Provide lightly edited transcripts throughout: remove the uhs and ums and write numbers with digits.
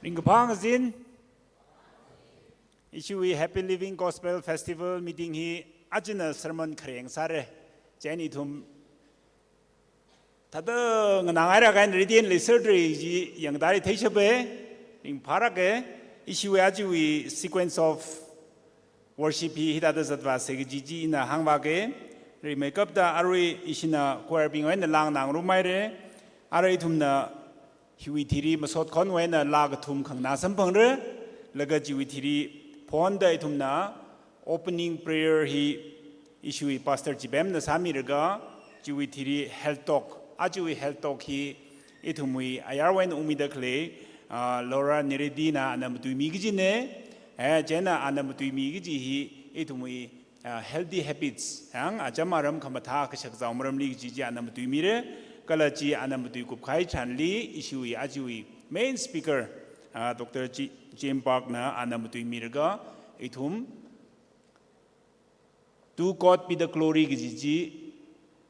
Ringapangazin Ishui Happy Living Gospel Festival meeting hi Ajina sermon kreng sare Jenny tum Tada nganaira kan radian surgery ji yang dari teishabe ring parake Ishui ajui sequence of worship hi hidada zatwa segiji na hangwage re makeup da arui ishina choir bingwen lang nang rumaire arai tumna Hui Tiri Masot Conway na Lagatum Kangna Sampangre, Lagaji Tiri Ponda Itumna, opening prayer he issue Pastor Jibem the Samiraga, Jui Tiri Health Talk, Ajui Health Talk he Itumui, Ayarwen Umida Clay, Laura Neredina and Amatui Jenna and Amatui Migiji he Itumui healthy habits, Hang Ajamaram Kamata Shakzamaram Ligi and Amatui Mire. Kalachi anamatu kukai chanli ishui ajui main speaker Dr. Jim Park na anamatu mirga itum to God be the glory giji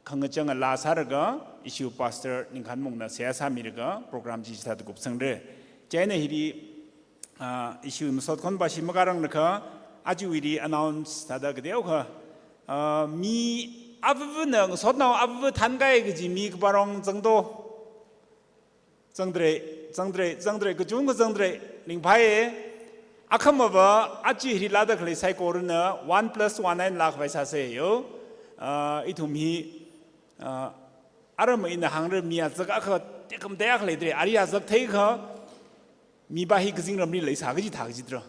kangachang la saraga issue pastor ninghan mongna siasa mirga program ji sta gup sangre chena hiri issue musot kon bashi magarang nakha ajui ri announce tada gdeu kha mi 아부는 소나 아부 단가에 그지 미그바롱 정도 정들에 그 좋은 거 정들에 링파에 아카마바 아치 히라다 클레 사이코르나 1+1 락 바이사세요 이tum히 아르마 있는 항르 미야즈가 그 조금 대학 클레들이 아리아즈 테이커 미바히 그징럼리 레사그지 다그지들어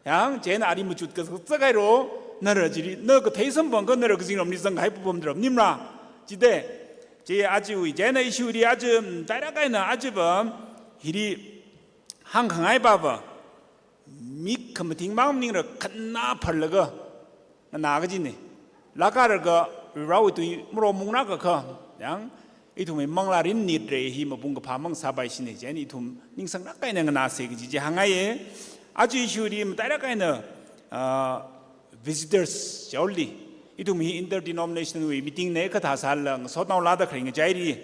양 제는 아리무 쭌그 썩가이로 너러지리 너그 대선 번거 너러 그징 엄니성 하이프 범들 없님라 지대 제 아주 이제는 이슈리 아주 따라가이나 아주 범 히리 한강아이 바바 미컴 팅마음닝러 칸나 벌러가 나가지네 라가르가 라우도 무로 몽나가 커양 이tum에 멍라린 니드레 히모 bun가 파멍 사바이시네 제니 이tum 닝성 나가이는 나세 그지 항아에 아주 이슈리 따라가이나 visitors only. Itu mi interdenominational meeting ne kata salang so now lada kring jairi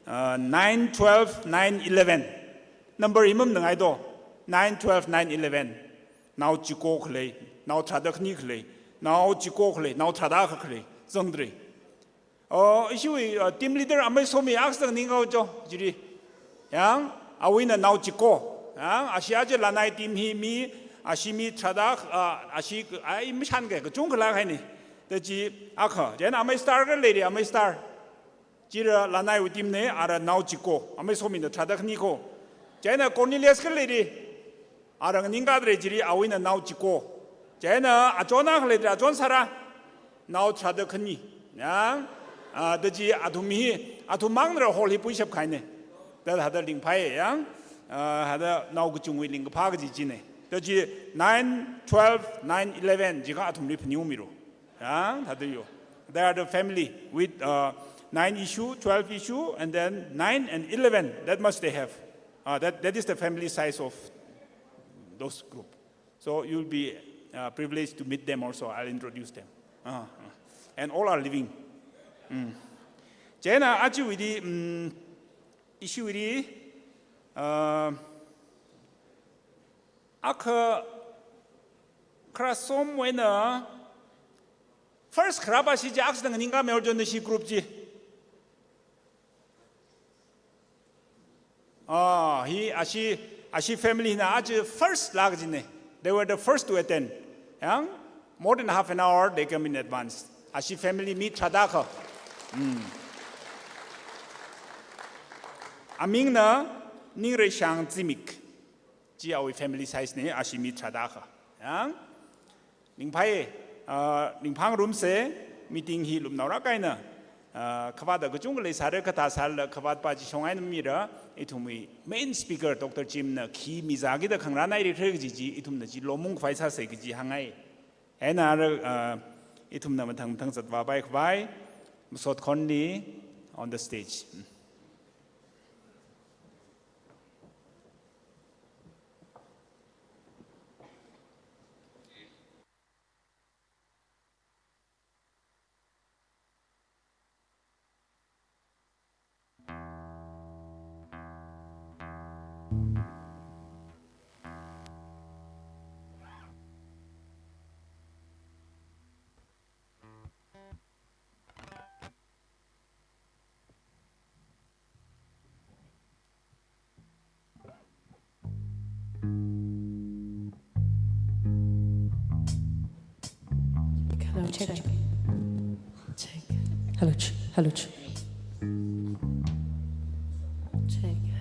9, 12, 9, 11 number imam ngai do 9, 12, 9, 11 now chiko khle now tradak ni khle now chiko khle now tradak khle zongdre issue team leader amai somi aksang ninga jo jiri yang awina now chiko yang asiaje lanai team hi mi 아시미 차닥 아시 아이 미찬게 그 종글라가니 더지 아커 제나 아메 스타가 레디 아메 스타 지라 라나이 우팀네 아라 나우치고 아메 소민의 차닥니고 제나 코닐리아스 레디 아랑 닝가드레 지리 아위나 나우치고 제나 아존나 레디 아존 사라 나우 차닥니 양 더지 아두미 아두망르 홀리 부이샵 가이네 더 하더 링파에 양 하더 나우그 중위 링그 파그지 지네 저지 9, 12, 9, 11 지가 아톰리 pneumi로 야 다들요 they are the family with 9 issue 12 issue and then 9 and 11 that much they have that is the family size of those group so you'll be privileged to meet them also I'll introduce them and all are living 제나 아주 위디 issue 위디 아까 크라솜 왜나 first 크라바시지 악스는 인가 메올존의 시 그룹지 히 아시 패밀리나 아주 first 라그지네 they were the first to attend 양 more than half an hour they come in advance 아시 family meet 차다커 아밍나 닝레 샹지믹 our family size ne ashimi chadaka yang ningspai ningspang room se meeting hi lum naura kaina khawada ga chung le sare kata sal khawat pa ji songai mira itumi main speaker Dr. Jim na ki mizagi da khangra nai re ji itum na ji lomung phaisa se gi hangai ena itum na mathang zatwa bai khwai sot khonni on the stage check. Hello. Check.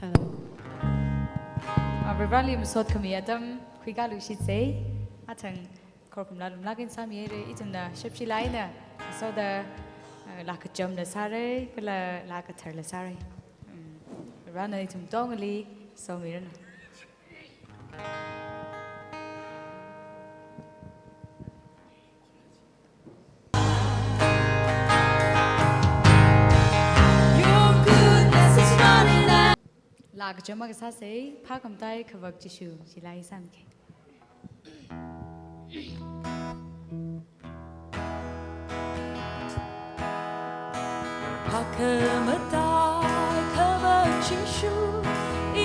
Hello. Rivali musot kami adam kuiga lushi say atang korkum lalum lagin sami ere itunda shipshi laina so the laka jam the sare kala laka terla sare rana itum dongali so mirana laka jama ka sa say phakam tai khawak chishu silai samke Hakamatai kavachishu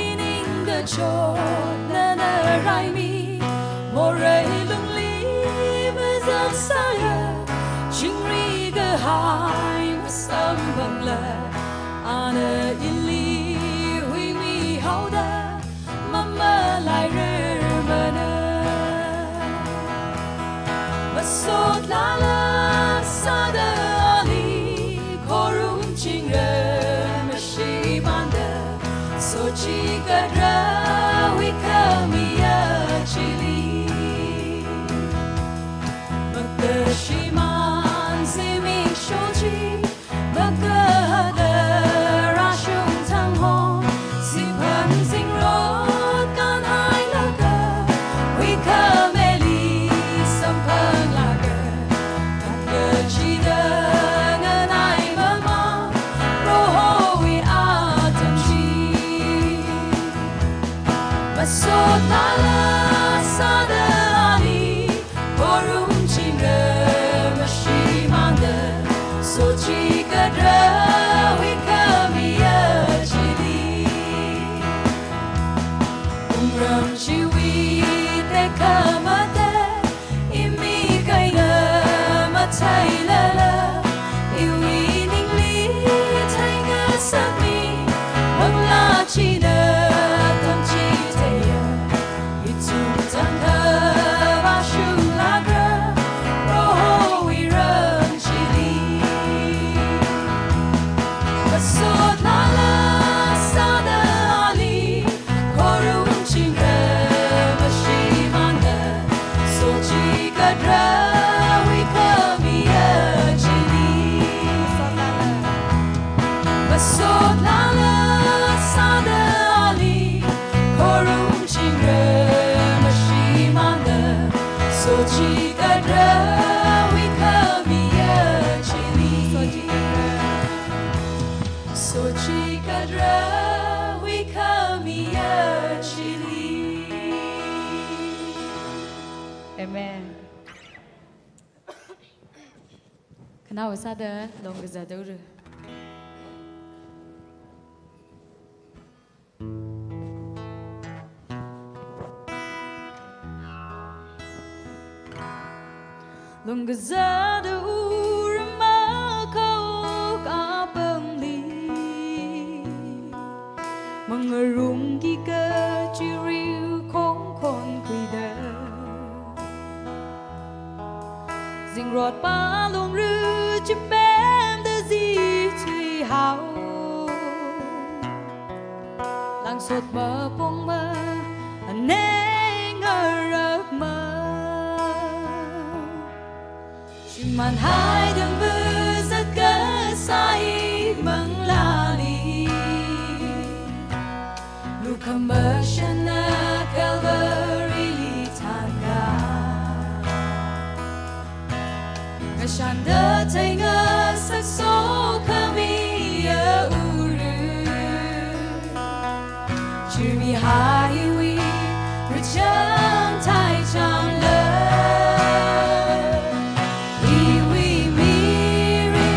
ininga chot nana raimi more lungli mazasaya chingri ga haim sambangla ana ili hui mi hauda mama lai remana masot lala sada Chikadra we come here chili Makashiman simi shoji Makada rashung tanghon Sipan sing road kan hai laga We come eli sampang laga Kaka chida nganai mama Roho we atam Masot lala sada ali Korum chinga mashimanda Sochi kadra we kamiya chili Umram chiwi te kamate Imi kaina matai lala Iwi ningli tainga sami Mangla china Amen. Kana wasada longaza doru. Longaza doru makau kapangli mengerungi keciriu kongkong kuida. Ding rot ba lung ru chi bem de zi tui hao lang sot ba pong ma aneng arak ma chi man hai dang bu za ka sai mang la li lu kam ba shana calvary li tanga Shanda tainga sakso kami ya uru Chumi haiwi rujang tai chang le Iwi miri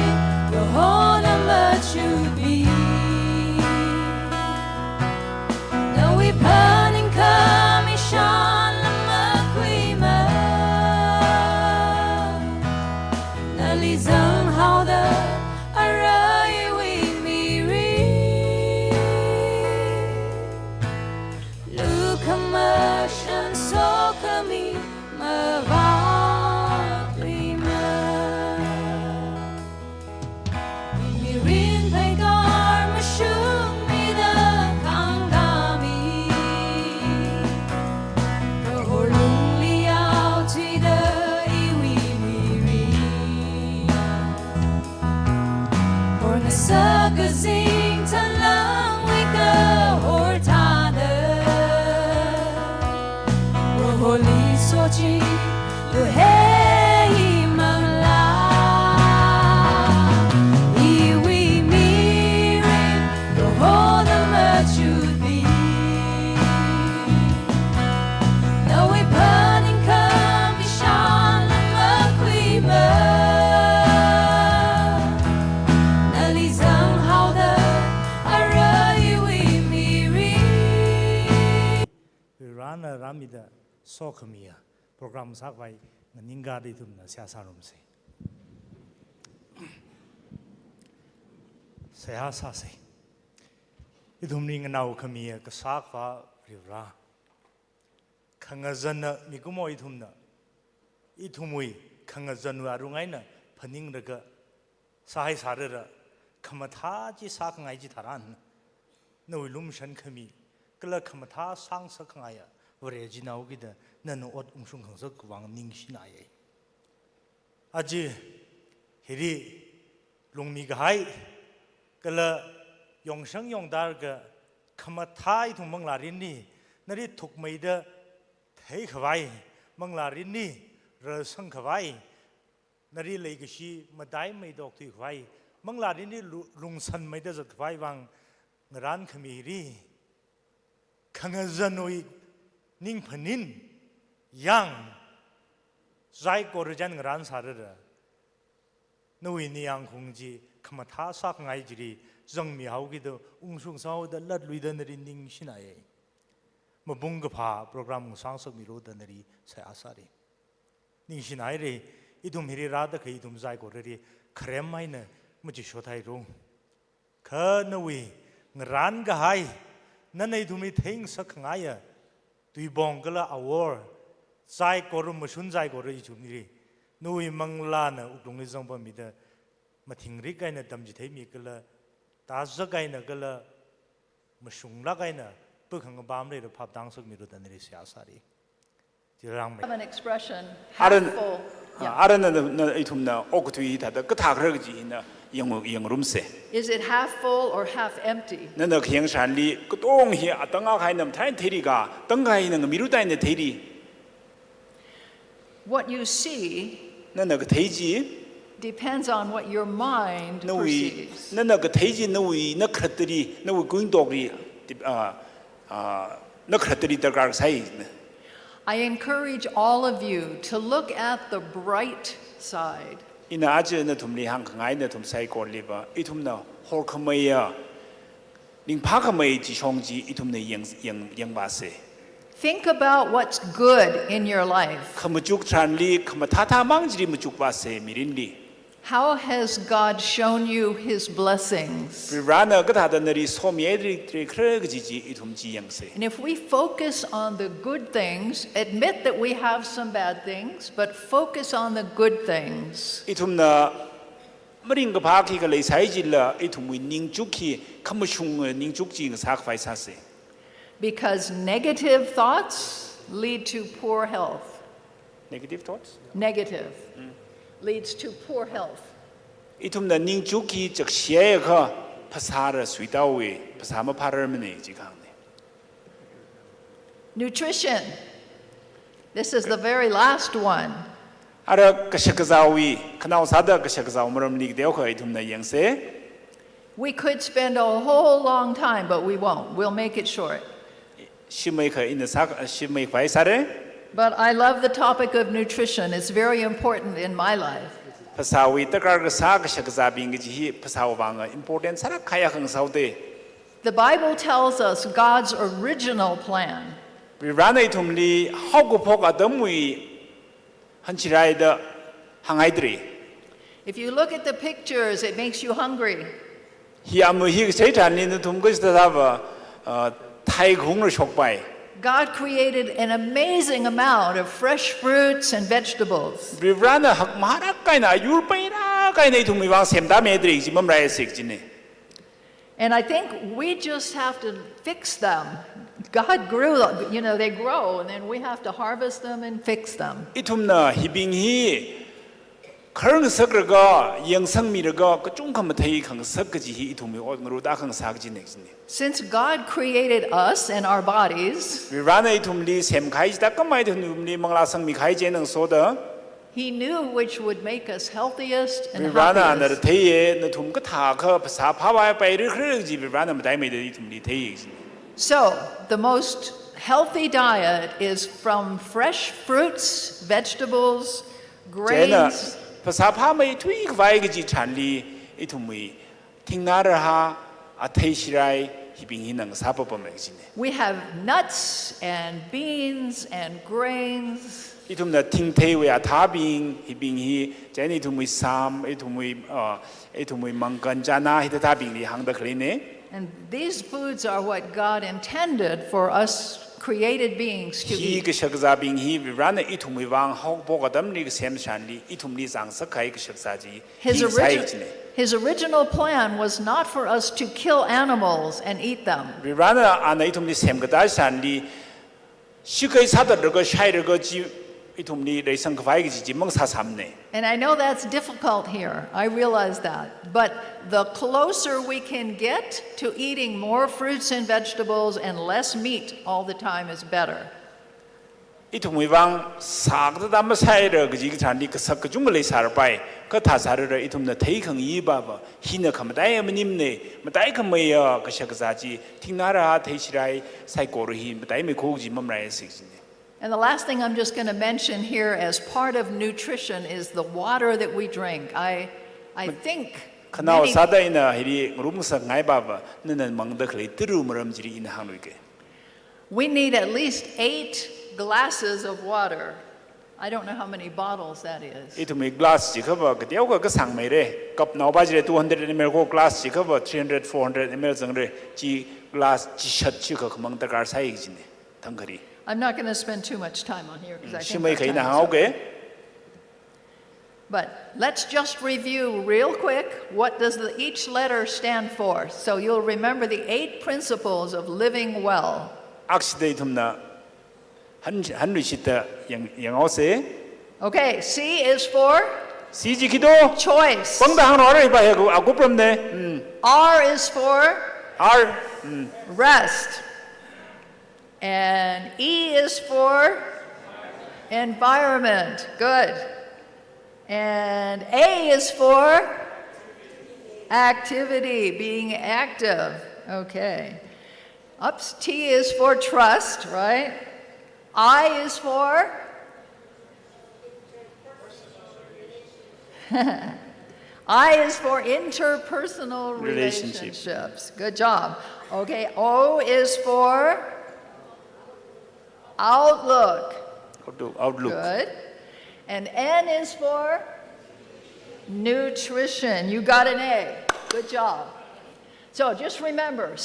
rohona machubi Now we burning kami shan lama kuima Lizang how the array we miri tu hey mang la I we mirin go hold the merchu be no we burning come we shine ma quy mơ na li zang how the arai we mirin Rana Ramida Sokamia program Sakwai Ningadi to Siasarumse. Sayasase. Idumning now Kamia Kasakva Rivra Kangazana Mikumo itumna Itumui Kangazanu Arungaina Paning the Sai Sarada Kamataji Sakangaji Taran No Lumshan Kami Kala Kamata Sang Sakaya Regina Ogida Nano Ot Umshung Wang Ning Shinaye Aji Hiri Lungmi Gai Kala Yongshang Yong Darga Kamatai to Manglarini Nari took made the Take Hawaii Manglarini Rasang Hawaii Nari Legacy Madai made Doctor Hawaii Manglarini Lungsan made as a Hawaii Wang Ran Kamiri Kangazanoi Ning Panin Yang Zai Gorajan Ran Sarada No in the Yang Hungji Kamata Sak Naijiri Zong Mi Haugido Ungsung Sao the Lad Luidanari Ning Shinae Mabungapa program Sansak Miro Danari Sayasari Ning Shinaire Idum Hirada Kaidum Zai Gorari Kremina Mujishotai Ro Kanawi Ran Gahai Nane to me things Sakangaya to Bongala Award Zai Korum Mashun Zai Gori Jumiri No Manglana Udungizamba Mida Mating Rikaina Damjite Mikala Tazakaina Gala Mashung Lagaina Bukang Bamle the pop dance of Miru than Siasari. Have an expression Aran half full. Aran itumna okutui ta the Katakji in the young room say. Is it half full or half empty? Nana King Shanli, Kutong here at Tanga Hainam Tain Teriga, Tangain and Miruta in the Teri. What you see Nana Teji, depends on what your mind no we, perceives. Nana Teji, no we, no crateri, no going doggy, no crateri the gar side. I encourage all of you to look at the bright side. In Aja Natumli Hang Natum Psycho Liver, Itumna, Horkamaya, Ning Pakamay Jishongji, Itumna Yang Base. Think about what's good in your life. Kamajuk Tranli, Kamatata Mangjri Mujuk Base, Mirindi. How has God shown you his blessings? Rana Gatadanari, Somiedri, Kregji, Itumji Yangse. And if we focus on the good things, admit that we have some bad things, but focus on the good things. Itumna Maringa Paki Saijilla, Itum Ningjuki, Kamashung Ningjuki, Sakfaisase. Because negative thoughts lead to poor health. Negative thoughts? Negative leads to poor health. Itumna Ningjuki, Jakshiaka, Pasara, Sweetawe, Pasama Paramane, Jikane. Nutrition. This is the very last one. Ara Kashakazawi, Kanawsada Kashakazaw Muramlik Delka, Itumna Yangse. We could spend a whole long time, but we won't. We'll make it short. She make her in the sack, she make Paisare. But I love the topic of nutrition. It's very important in my life. Pasawi, the Gargasak Shakazabing, Pasawanga, important Sarakayang Saudi. The Bible tells us God's original plan. We ran it to me, how go poke Adamwi, Hanchirai the Hangaidri. If you look at the pictures, it makes you hungry. He am he Satan in the Tungus that have Thai Hunger shock by. God created an amazing amount of fresh fruits and vegetables. We ran a Marakana, Yurpaina, Kaina to me once him damage, Mumrai 16. And I think we just have to fix them. God grew them, you know, they grow, and then we have to harvest them and fix them. Itumna, he being he 그런 석르가 영성미르가 그 중간부터이 강 석그지 이tum이 오르다 강 사그지 넥진네 Since God created us and our bodies, 위라나 이tum리 셈 가이지다 까마이 tum리 망라성미 가이제는 소다 He knew which would make us healthiest and 위라나 나르 happiest. 대에 너tum그 다그 사파바야 바이르 그러지 위라나 다이메데 이tum리 대에 So, the most healthy diet is from fresh fruits, vegetables, grains. 사파마이 투이 바이그지 찬리 이tum이 팅나르하 아테이시라이 히빙히능 사법범액지네 We have nuts and beans and grains. 이tum나 팅테이웨 아타빙 히빙히 제니 이tum이 삼 이tum이 망간자나 히다타빙리 항다 그리네 And these foods are what God intended for us created beings to eat. 그 식사빙 히 위라나 이tum이 왕 혹보가담리 그 셈산리 이tum리 장석하이 그 식사지 His original plan was not for us to kill animals and eat them. 위라나 아나 이tum리 셈가다산리 시거이 사더르거 샤이르거 지 이tum리 레이성 그바이기지 멍사 삼네 And I know that's difficult here. I realize that. But the closer we can get to eating more fruits and vegetables and less meat all the time is better. 이tum이 왕 사그다 담마 사이르 그지 잔리 그 석그 중글레 사르바이 그 타사르르 이tum나 테이坑 이바바 히나 카마다이 머님네 마다이 컴메여 그 식사지 팅나라 테시라이 사이코르히 마다이 미 고지 멈라이 식진네 And the last thing I'm just going to mention here as part of nutrition is the water that we drink. I think 그나오 사다이나 히리 루무사 나이바바 너는 먹다 그래 뜨루머럼지리 인 한우게 we need at least 8 glasses of water. I don't know how many bottles that is. 이tum이 글라스 지커버 그때오가 그 상매래 컵 나오바지레 200ml 고 글라스 지커버 300 400ml 정도의 지 글라스 지샷 지커 먹다 갈 사이지네 덩거리 I'm not going to spend too much time on here because I think 심의 our time 거의 is up. 나오게 But let's just review real quick what does each letter stand for. So you'll remember the 8 principles of living well. 악시대 이tum나 한루시다 영어세 Okay, C is for 시지 기도 choice. 뻥다 하나 알아 해봐 해고 아고프럽네 R is for R rest. And E is for environment. Good. And A is for activity, being active. Okay. T is for trust, right? I is for I is for interpersonal relationships. Good job. Okay. O is for outlook. Outlook. Good. And N is for nutrition. You got an A. Good job. So just remember,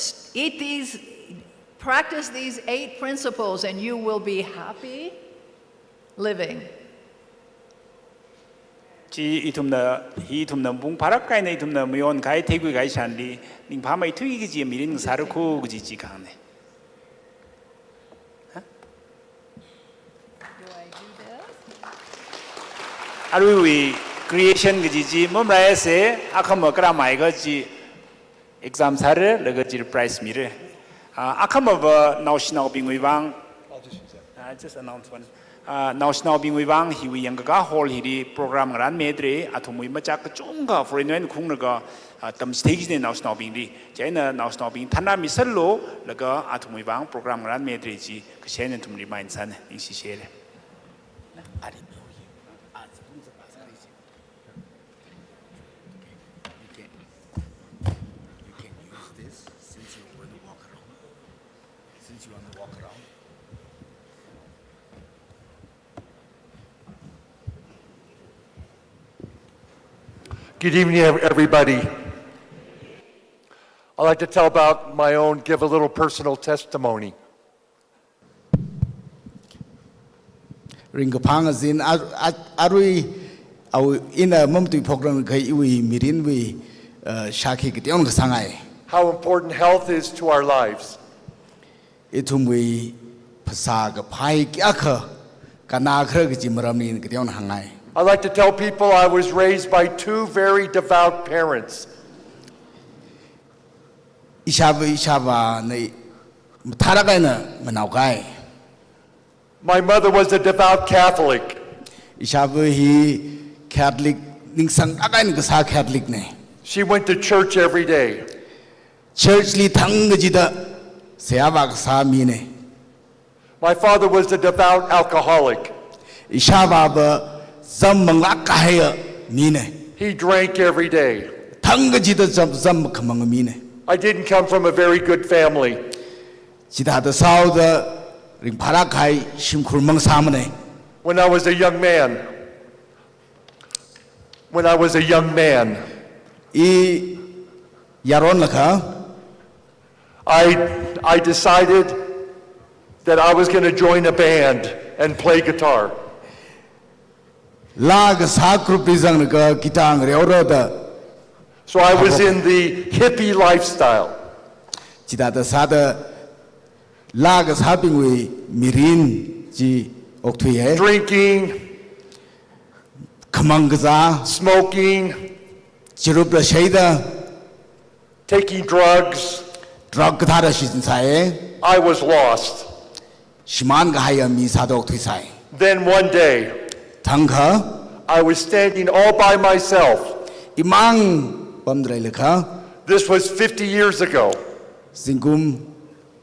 practice these 8 principles and you will be happy living. 지 이tum나 뭉 바락가이네 이tum나 미온 가이 태구 가이 산리 닝 밤에 투이기지 미린 사르코 그지 지가네 아루위 creation 그지지 몸라에세 아카모 그라마이 거지 exam 사르 러거지 prize 미르 아카모 버 나우시나오 빙위방 just announce one 나우시나오 빙위방 히위 영가가 홀 히리 프로그램 란 메드리 아토무이 마짝 쫑가 프레노엔 쿵르가 땀스테기네 나우시나오 빙리 제나 나우시나오 빙 탄나 미설로 러가 아토무이 방 프로그램 란 메드리지 그 셰는 좀 리마인산 인시셰레 아리 Good evening, everybody. I'd like to tell about my own, give a little personal testimony. Ringa pangazin arui au ina mamtu program kai iwi mirin wi shaki kition sangai. How important health is to our lives. Itumwi pasaga pai kya kha kana khra gi maramni kition hangai. I like to tell people I was raised by two very devout parents. Ishaba nei tharagai na manaukai. My mother was a devout Catholic. Ishaba hi Catholic ning sang agai ni sa Catholic ne. She went to church every day. Church li thang ji da sewa sa mi ne. My father was a devout alcoholic. Ishaba ba zam mangla ka hai mi ne. He drank every day. Thang ji da zam khamang mi ne. I didn't come from a very good family. Jida da sao da ring phara khai shimkhul mang sam ne. When I was a young man, I yaron lakha I decided that I was going to join a band and play guitar. lag sa krupizang ka kitang reora da So I was in the hippie lifestyle. Jida da sa da lag sa pingwi mirin ji okthui hai Drinking, khamang gaza smoking, chirup la shaida taking drugs. drug ka da shi sai I was lost. shiman ga hai mi sa da okthui sai Then one day, thangkha I was standing all by myself. imang pamdrai lekha This was 50 years ago. singkum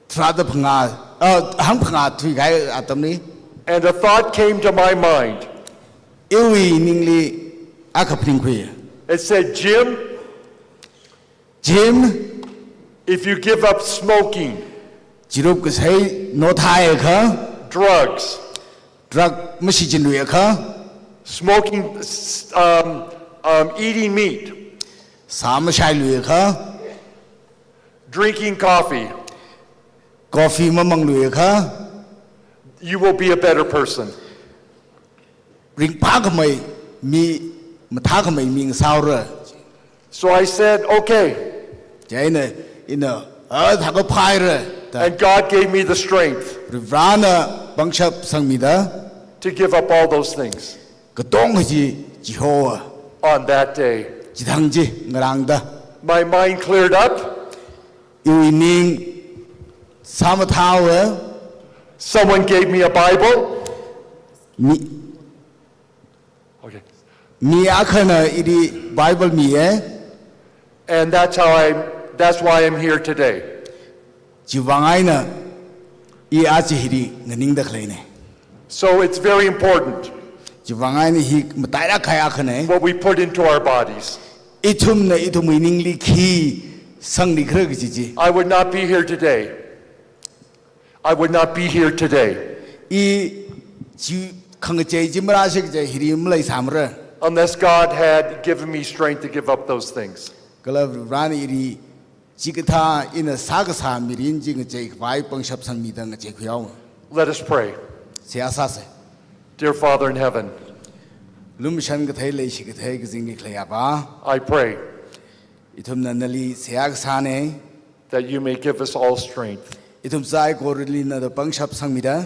trada phanga hang phanga thui gai atam ni And a thought came to my mind. ewi ningli akapring khwe It said, Jim, Jim if you give up smoking, chirup ka sai no thai kha drugs, drug mashi jin lue kha smoking, eating meat, sam shai lue kha drinking coffee, coffee mamang lue kha you will be a better person. ring pa ka mai mi matha ka mai ming saura So I said, okay. jaina ina tha ko phai ra ta And God gave me the strength rivrana bangshap sangmida to give up all those things ka tong ji ji ho on that day. ji thang ji ngarang da My mind cleared up. yu ning sam thaw Someone gave me a Bible. mi Okay. mi akhana idi bible mi And that's why I'm here today. ji wangai na I a ji hiri nganing da khlai ne So it's very important ji wangai ni hi matai ra khai akhane what we put into our bodies. itum na itum ning li khi sang ni khra gi ji I would not be here today. I would not be here today I ji khang che ji mra se je hiri mlai samra unless God had given me strength to give up those things. kala rani ri ji ka tha in sa ga sa mirin ji ga je bai pang shap sang mi da ga je khyaw Let us pray. se asa se Dear Father in heaven, lum shan ga thai le shi ga thai ga jing ni khla ba I pray itum na nali se ga sa ne that you may give us all strength itum sai ko ri na da pang shap sang mi da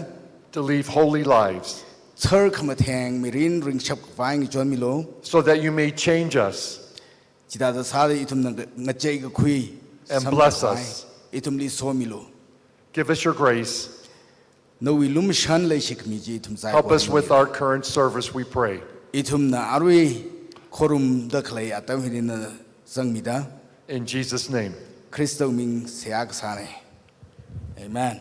to live holy lives thar khama thang mirin ring shap wang jon mi lo so that you may change us jida da sa itum na nga che ga khui And bless us. itum li so mi lo Give us your grace. no wi lum shan le shik mi ji itum sai Help us with our current service, we pray. itum na arui khorum da khlai atam hi na sang mi da In Jesus' name. Christo ming seak sane amen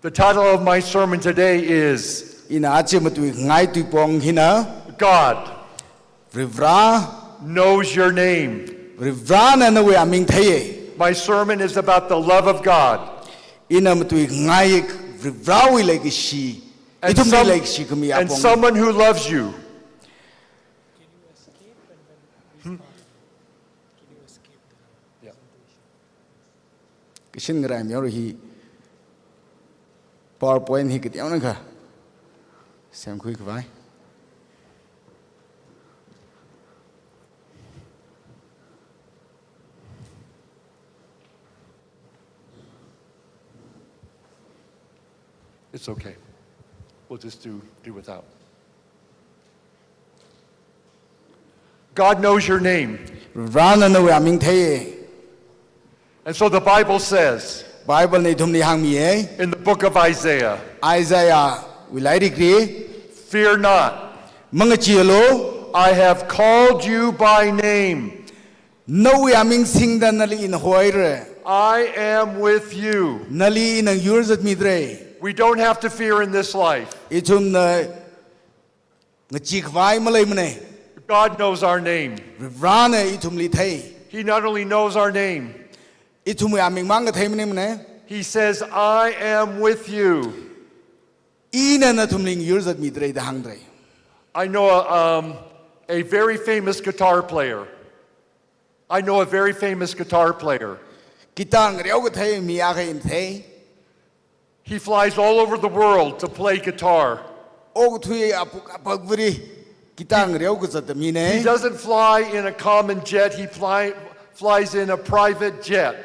The title of my sermon today is ina ache matui ngai tu pong hina God rivra Knows Your Name. rivra na na we aming thaye My sermon is about the love of God. ina matui ngai rivra wi like shi And, itum some- like shi kami and apong someone who loves you. kishin ngram yor hi PowerPoint hi kit yaw na ka xem khui ka vai It's okay. We'll just do without. God knows your name. Rana no we aming thay. And so the Bible says Bible nei thum ni hang mi e. in the book of Isaiah, Isaiah we lai ri fear not, mang chi lo I have called you by name. no we aming sing dan nali in hoire. I am with you. Nali in yours at mi dre. We don't have to fear in this life. Itum na chi khwai malai mane. God knows our name. Rana itum li thay. He not only knows our name, Itum we aming mang thay mane. he says, I am with you. Ina na tum ling yours at mi dre da hang dre. I know a very famous guitar player. I know a very famous guitar player. Kitang reo ko thay mi a in thay. He flies all over the world to play guitar. Og thui apuk apagvri kitang reo ko sat mi He ne. doesn't fly in a common jet, he flies in a private jet.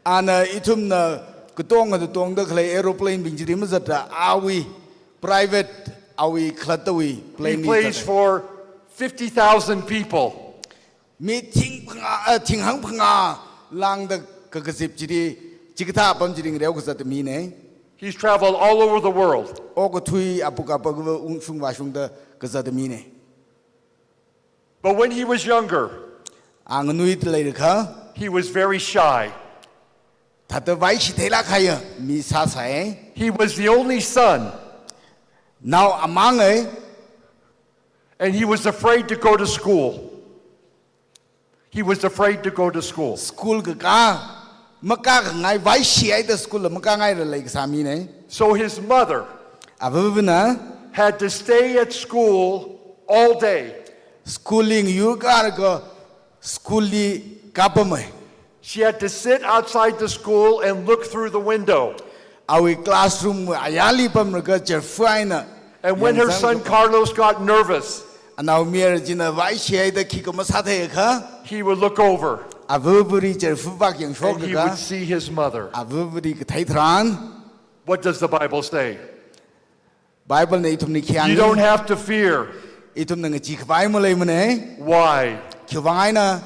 Ana itum na kutong at tong da khlai aeroplane bing jiri mazata awi private awi khlatawi He plane plays for 50,000 people. mi ting hang phanga lang da kakasip jiri chikatha pam jiri reo ko sat mi ne. He's traveled all over the world. Og thui apuk apagva sung wa sung da kasat mi ne. But when he was younger, Ang nui tlai kha he was very shy. thata vai shi thela khaya mi sa sai. He was the only son, Now among and he was afraid to go to school. He was afraid to go to school. school ka maka ngai vai shi ai da school maka ngai la like sami ne. So his mother Avuna had to stay at school all day. schooling you go schoolie kapamai. She had to sit outside the school and look through the window. Our classroom ayali pam ga cherfaina. And when her son Carlos got nervous, Now mir jina vai shi ai da ki ko masathe kha he would look over avuburi cherfu bak yang shok and he ga would see his mother. avuburi ka thai thran What does the Bible say? Bible nei thum ni khiang You don't have to fear. itum nang chi khwai mo lai mane Why? khwai na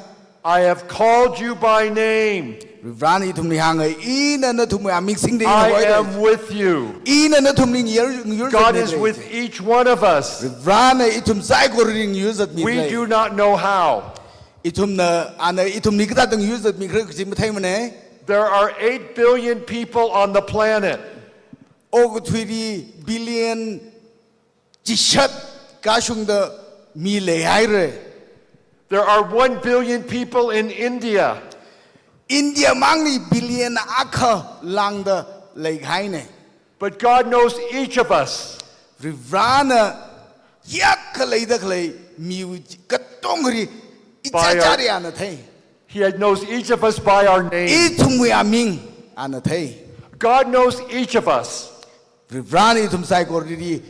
I have called you by name. Rani thum ni hang ai ina na thum ya mixing de I am with you. ina na thum ni yer God is with each one of us. Rana itum sai ko ring use at me We do not know how. itum na ana itum ni ka tang use at me khre chi ma thai mane There are 8 billion people on the planet. og 3 billion chishat ka shung da mi le hai re There are 1 billion people in India. India mang ni billion akha lang da le hai ne But God knows each of us. Rana yak le da le mi ka tong ri By icha our- chari ana thai He knows each of us by our name. itum ya ming ana thai God knows each of us. Rani itum sai ko ri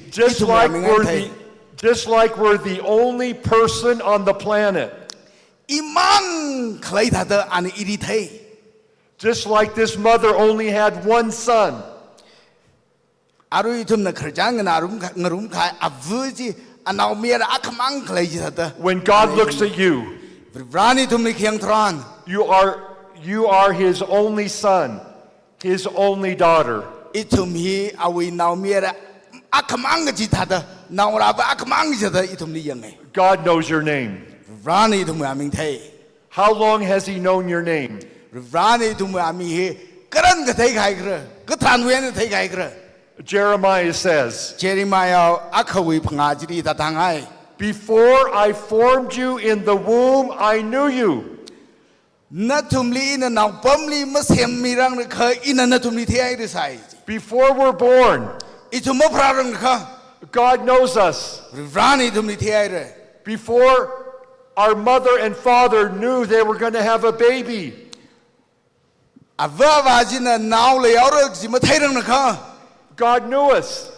Just like we're the only person on the planet. Imang khlai tha da an iri thai Just like this mother only had one son. aru itum na kharjang na ngarum khai avuji anau mer akhamang khlai ji tha When God looks at you, Rani itum ni khiang thran you are his only son, his only daughter. itum hi awi nau mer akhamang ji tha da nau ra ba akhamang ji tha itum ni yang ai God knows your name. Rani itum ya ming thai How long has he known your name? Rani itum ya mi he karan ga thai khai kra ka than wen thai khai kra Jeremiah says, Jeremiah akhawi phanga ji ta thangai before I formed you in the womb, I knew you. na thumli na nau pamli ma sem mi rang na kha ina na thumli thai ri sai Before we're born, itum ma phra rang kha God knows us. Rani thumli thai re Before our mother and father knew they were going to have a baby, ava vajina nau le aur ji ma thai rang na kha God knew us.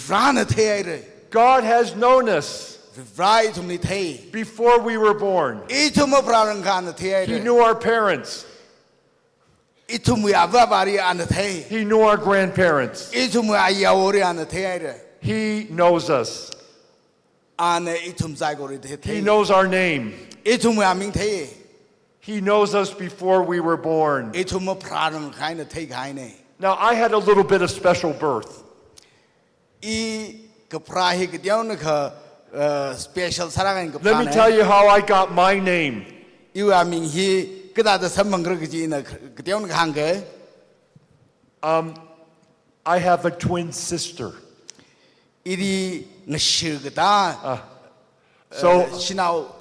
Rana thai re God has known us Rai thumli thai before we were born. itum ma phra rang kha na thai He re knew our parents. Itum ya babari an the tay. He knew our grandparents. Itum ya yawori an the tay. He knows us. An itum zagori the tay. He knows our name. Itum ya ming tay. He knows us before we were born. Itum pradam kind of take hine. Now, I had a little bit of special birth. I kaprahi kadion ka special sarang Let me tell you how I got my name. You are mean he kada the samangri in a kadion hange. I have a twin sister. Idi nashigata. So Shinao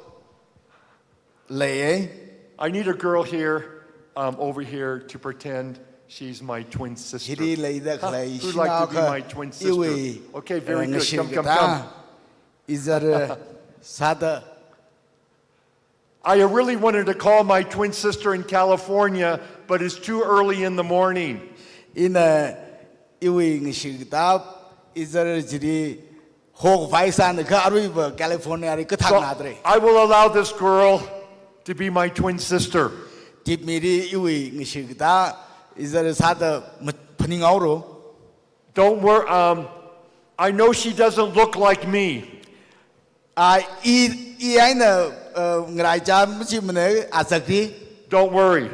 lay. I need a girl here, over here, to pretend she's my twin sister. Hiri lay the clay. Who'd like to be my twin sister? Okay, very good. Come. Is that sada? I really wanted to call my twin sister in California, but it's too early in the morning. In a iwi nashigata is there jiri hog vaisan the Caribe, California, So Katanadre. I will allow this girl to be my twin sister. Tip miri iwi nashigata is there sada putting out. Don't worry. I know she doesn't look like me. I know Raja Chimene Asaki. Don't worry.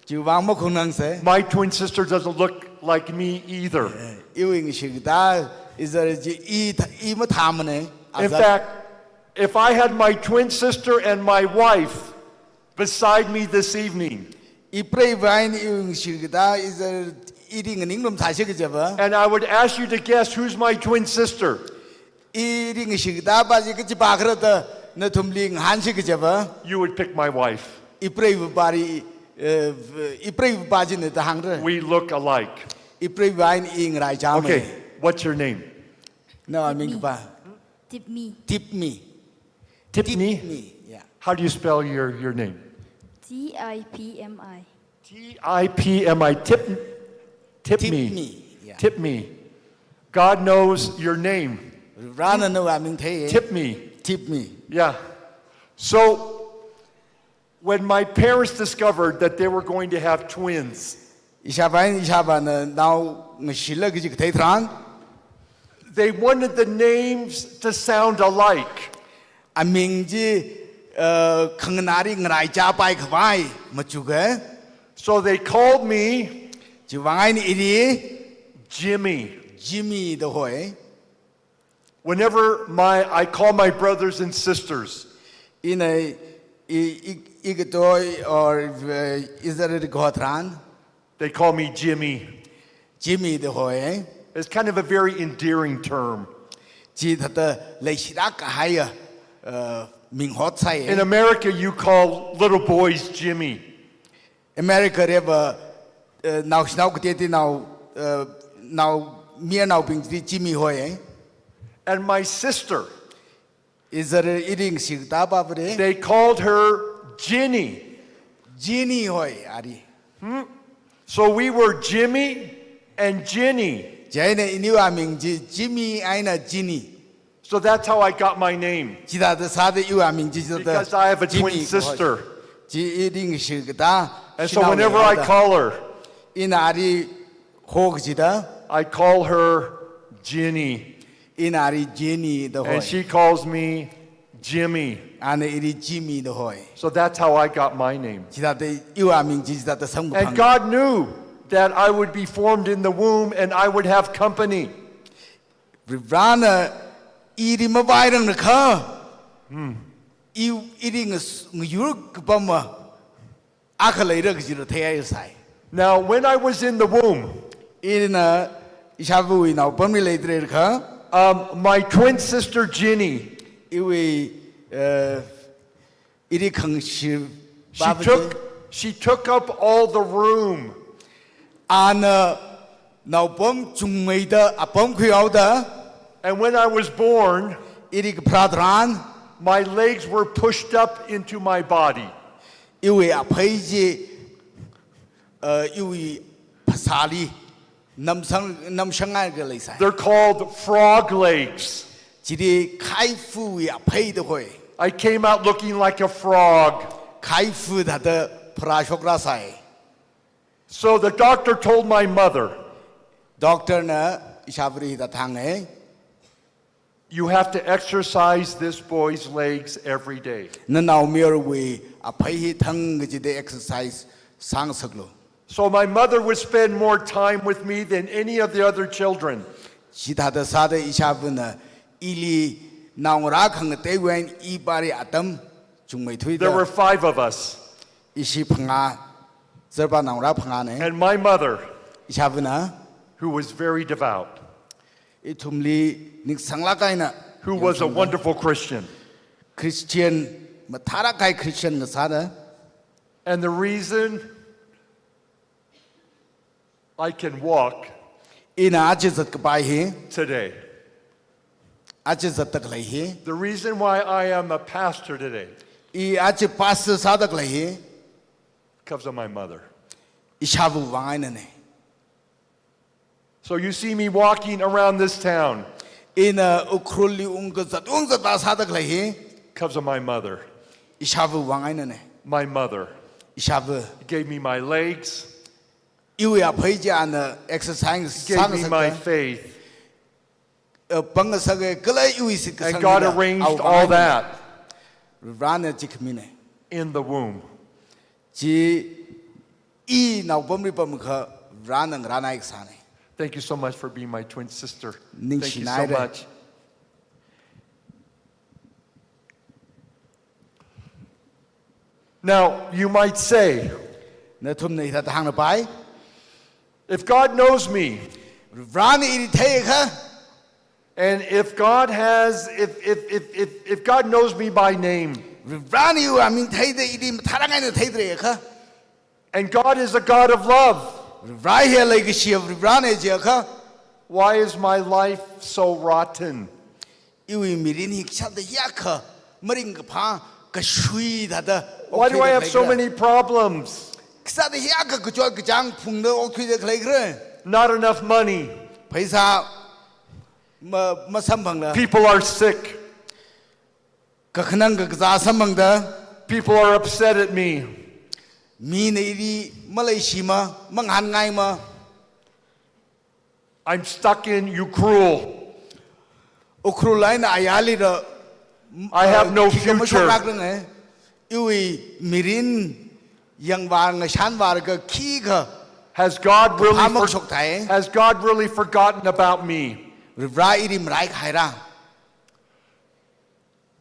Juvamo Kunang My twin sister doesn't look like me either. Ewing Shigda is there even Tamane. In fact, if I had my twin sister and my wife beside me this evening, Ipre Vine Ewing Shigda is eating an England Tashik. and I would ask you to guess who's my twin sister, Eating Shigda Bajikachibakra, Natumling Hanshik. you would pick my wife. Ipre Bari Ipre Bajin at the Hunger. We look alike. Ipre Vine in Raja. Okay, what's your name? No, I mean, Tip me. tip me. Tiffany? Yeah. How do you spell your name? TIPMI. T-I-P-M-I. Tip me. me. Yeah. Tip me. God knows your name. Rana no, I mean, Tip me. Tip me. Yeah. So, when my parents discovered that they were going to have twins, Ishaban now Mishila Gitran. they wanted the names to sound alike. I mean, Kanganari Raja by Kawai, Machuga. So they called me Jivine Idi, Jimmy. Jimmy the Hoy. Whenever I call my brothers and sisters, In a Igatoy or is there a Gotran? they call me Jimmy. Jimmy the Hoy. It's kind of a very endearing term. Jitata Leishiraka higher Ming Hot Sai. In America, you call little boys Jimmy. America ever now Snaukati now mere now being Jimmy Hoy. And my sister, Is there eating Sigdaba? they called her Ginny. Ginny Hoy, Ari. So we were Jimmy and Ginny. Jaina Inua Ming Jimmy Aina Ginny. So that's how I got my name. Jida the Sada Ua Ming Because I have a twin sister. Ji eating Shigda. And so whenever I call her, In Ari Hog Jida, I call her Ginny. in Ari Jenny the Hoy. And she calls me Jimmy. And it is Jimmy the Hoy. So that's how I got my name. Jida the Ua Ming Jida the Sam. And God knew that I would be formed in the womb and I would have company. Rana eating a bite on the car. You eating a Yurk Bummer. Accolade to the Tay side. Now, when I was in the womb, In a Shabu in our formulated car. my twin sister Ginny, Iwi iri kang shi she took up all the room. ana now bom chung mei da a bom khuyaw da And when I was born, iri ka pradran my legs were pushed up into my body. iwi a phai ji iwi phasali namsang ga lai sai They're called frog legs. jiri khai fu ya phai de hoi I came out looking like a frog. khai fu da de prashok ra sai So the doctor told my mother, doctor นะอิชาบรีตาทางเอ you have to exercise this boy's legs every day. นั่นเอาเมียร์วีอภัยทั้งก็จะได้ exercise สร้างสักโล So my mother would spend more time with me than any of the other children. ชิตาเดซาเดอิชาบุนะอิลีนางรักขังเตเวนอีบาริอาตัมจุงไม่ทุย There were 5 of us. อิชิพังอาเจอปานางรักพังอาเนี่ย And my mother, อิชาบุนะ who was very devout, อิทุมลีนิกสังลักไกนะ who was a wonderful Christian. คริสเตียนมาทารักไกคริสเตียนก็ซาเด And the reason I can walk อินาอาจจะจัดกับไปเฮ today, อาจจะจัดตักเลยเฮ the reason why I am a pastor today, อีอาจจะพาสซาตักเลยเฮ comes of my mother. อิชาบุวางไอ้นั่นเอง So you see me walking around this town, อินาอุครุลีก็จัดตาซาตักเลยเฮ comes of my mother. อิชาบุวางไอ้นั่นเอง My mother อิชาบุ gave me my legs, อีวิอาพยจาน exercise สร้าง gave me สัก my faith, ปังสักก็เลยอีวิสิก and God arranged all that ร้านจิกมิน in the womb. จีอีนาวบัมริบัมเขาร้านอีกสาน Thank you so much for being my twin sister. Ning Thank you so Schneider. much. Now, you might say, นั่นทุ่มในทางไป if God knows me, ร้านอีเทค่ะ and if God knows me by name, ร้านอยู่อามินเทยได้อีดีทารังไงเนี่ยเทยได้ค่ะ and God is a God of love, ร้ายเฮเลยก็เชียร์ร้านเอเจียค่ะ why is my life so rotten? อีวิมีรินหิกชัดยากค่ะมริงกับพากระชุยทัด Why do I have so many problems? ชัดยากก็จอยกระจังพุ่งเดอโอคุยเด็กเลย Not enough money. ภาษามาสัมพังละ People are sick. ก็ขนังก็จะสัมพังเดอ People are upset at me. มีในดีมาเลยชิมามังหันไงมา I'm stuck in Ukhrul. อุครุไลน์อายาลีเดอ I have no ไม่ชอบ future. รักเรื่องไงอีวิมิรินยังวางฉันวางก็ขี้ก็ Has God really Hamak sok tayo. has God really forgotten about me? หรือร้ายอีดิมร้ายใครร่าง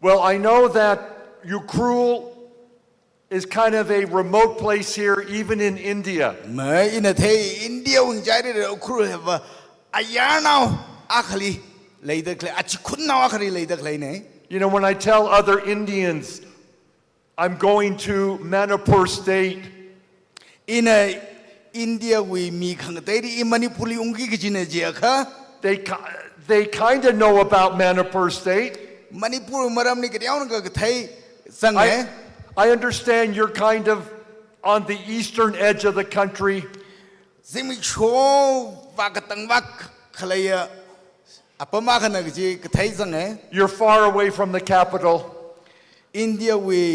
Well, I know that Ukhrul is kind of a remote place here, even in India. เมื่ออินเทอินเดียวิ่งใจได้เลยอุครุเหรออายานาอัคลีเลยเด็กเลยอาจจะคุณนาอัคลีเลยเด็กเลยเนี่ย You know, when I tell other Indians I'm going to Manipur State, อินอินเดียวิมีขังเตยอิมันนิปุลีองค์กิจเนเจียค่ะ they kind of know about Manipur State. มันนิปุรมารำนี่ก็เดียวนั่นก็ไทยสังเกต I understand you're kind of on the eastern edge of the country. ซิมิโชวักตังวักขลายอัปมาขนาดจีก็ไทยสังเกต You're far away from the capital. อินเดียวิ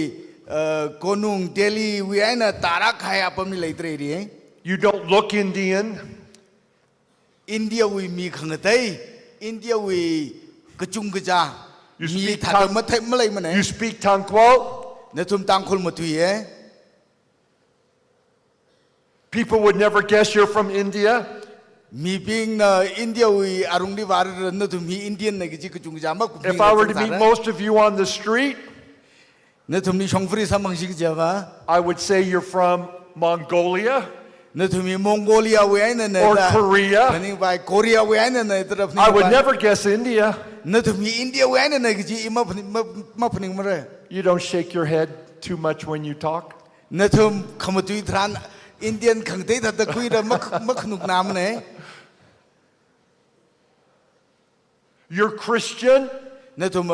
โกนุงเดลีวิไอ้น่ะตารักใครอัปมิเลยตรีดี You don't look Indian. อินเดียวิมีขังเตยอินเดียวิกระจุงกระจา You มี speak ถัดมาเทมอะไรมันเนี่ย You speak Tangkhul. ในทุ่มตังคนมาตุย People would never guess you're from India. มีพิงน่ะอินเดียวิอารุงดีวาร์ในทุ่มมีอินเดียนในกิจกระจุงกระจามา If I were to meet most of you on the street, ในทุ่มมีช่องฟรีสามังชิกเจ้าวะ I would say you're from Mongolia ในทุ่มมีมองโกเลียเว้ยเนี่ย or Korea. นี่ไปเกาหลีเว้ยเนี่ยตระพนี่ I would never guess India. ในทุ่มมีอินเดียเว้ยเนี่ยกิจมาพนิงมาเลย You don't shake your head too much when you talk. ในทุ่มขมตุยทรานอินเดียนขังเตยถัดตะคุยเรามักขนุกน้ำเนี่ย You're Christian. ในทุ่ม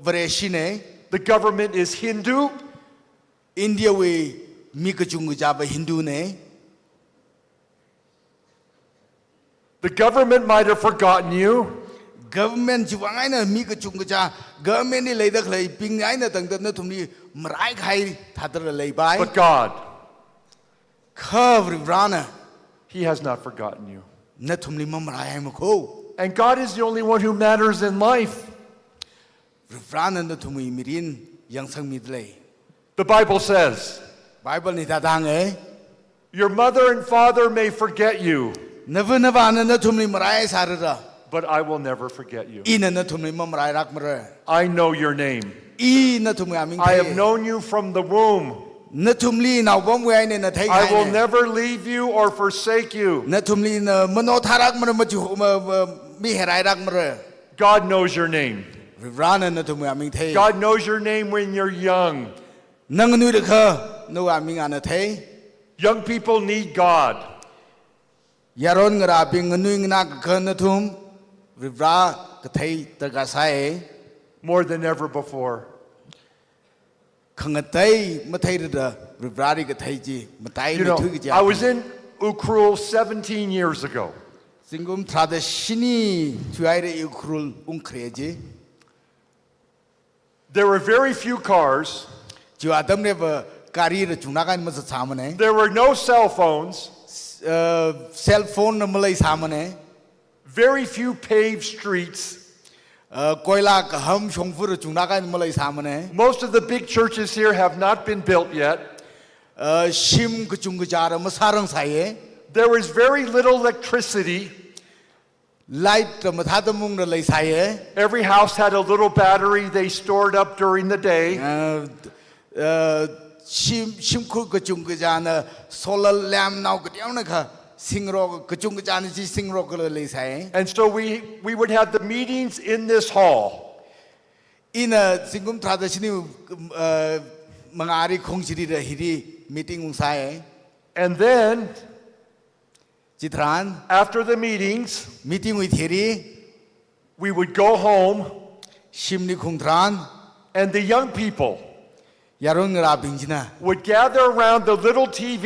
วเรชิเนี่ย The government is Hindu. อินเดียเว้ยมีกระจุงกระจาไปฮินดูเนี่ย The government might have forgotten you. government จีวังไงเนี่ยมีกระจุงกระจา government นี่เลยดักเลยปิงไงเนี่ยตั้งแต่ในทุ่มนี้มร้ายใครถัดตะเลยไป But God, ข้าบริบรานะ He has not forgotten you. ណធុំលីមមរៃមខូ And God is the only one who matters in life. ហ្វ្រានណធុំមីរិនយ៉ាងសឹងមីលេ The Bible says, Bible នេះតាតាងឯ your mother and father may forget you, ណវណវណធុំលីមរៃសាររ but I will never forget you. អ៊ីណធុំលីមមរៃរកមរ I know your name. អ៊ីណធុំអាមីង I have known you from the womb. ណធុំលីណៅបំវៃណថៃ I will never leave you or forsake you. ណធុំលីណមណោថារកមរមជុមីហរៃរកមរ God knows your name. ហ្វ្រានណធុំអាមីងថៃ God knows your name when you're young. នងនុយរខណូអាមីងអានថៃ Young people need God. យ៉ារនងរាពីងនុយងណាកខណធុំហ្វ្រាកថៃតកសៃ More than ever before. ខងតៃមថៃរហ្វ្រារីកថៃជីមតៃ You ន know, ធុយកជា I was in Ukhrul 17 years ago. សិងគុំត្រាដស៊ីនីជួយរយគ្រូលអ៊ុងក្រេជី There were very few cars. ជួអាតំនេបការីរជុណាកានមសសាមណេ There were no cell phones. cell phone មលៃសាមណេ Very few paved streets. កុយឡាកហំឈងហ្វរជុណាកានមលៃសាមណេ Most of the big churches here have not been built yet. ឈឹមកជុងកចារមសារងសៃ There was very little electricity. light មថាតមុងរលៃសៃ Every house had a little battery they stored up during the day. ឈឹមគុកជុងកចាន solar lamp ណៅកទៀងណខសិងរកជុងកចានជីសិងរកលលៃសៃ And so we would have the meetings in this hall. អ៊ីនសិងគុំត្រាដស៊ីនីមងអារីខុងជីរីរហ៊ីរី meeting ងសៃ And then, ជីត្រាន after the meetings, meeting with ហ៊ីរី we would go home, ឈឹមនីខុងត្រាន and the young people យ៉ារងរាប៊ីងជីណា would gather around the little TV.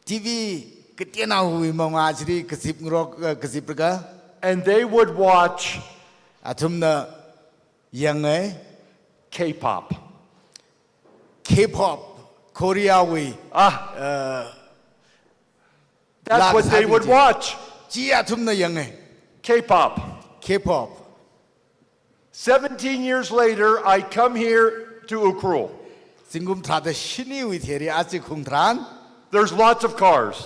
TV កទៀណាហ៊ុយមងអាជីរីកសិបរកកសិបប្រកា And they would watch អធុំណយ៉ាងឯ K-pop. K-pop Korea way That's what they would watch. ជីអធុំណយ៉ាងឯ K-pop. K-pop 17 years later, I come here to Ukhrul. សិងគុំត្រាដស៊ីនីវិធីរីអាជីខុងត្រាន There's lots of cars.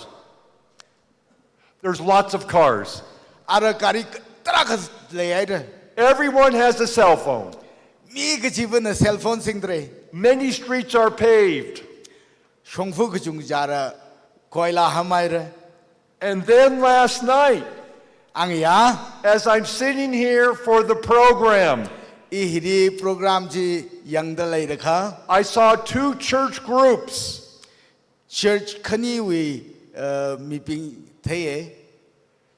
There's lots of cars. អារការីត្រាកលេអៃដ Everyone has a cell phone. មីកជីវន cell phone សិងត្រេ Many streets are paved. ឈងហ្វុកជុងចារកុយឡាហមៃរ And then last night, អង្យា as I'm sitting here for the program, អ៊ីហ៊ីរី program ជីយ៉ាងដលៃរខា I saw two church groups. church ខនីវីមីពីងថេ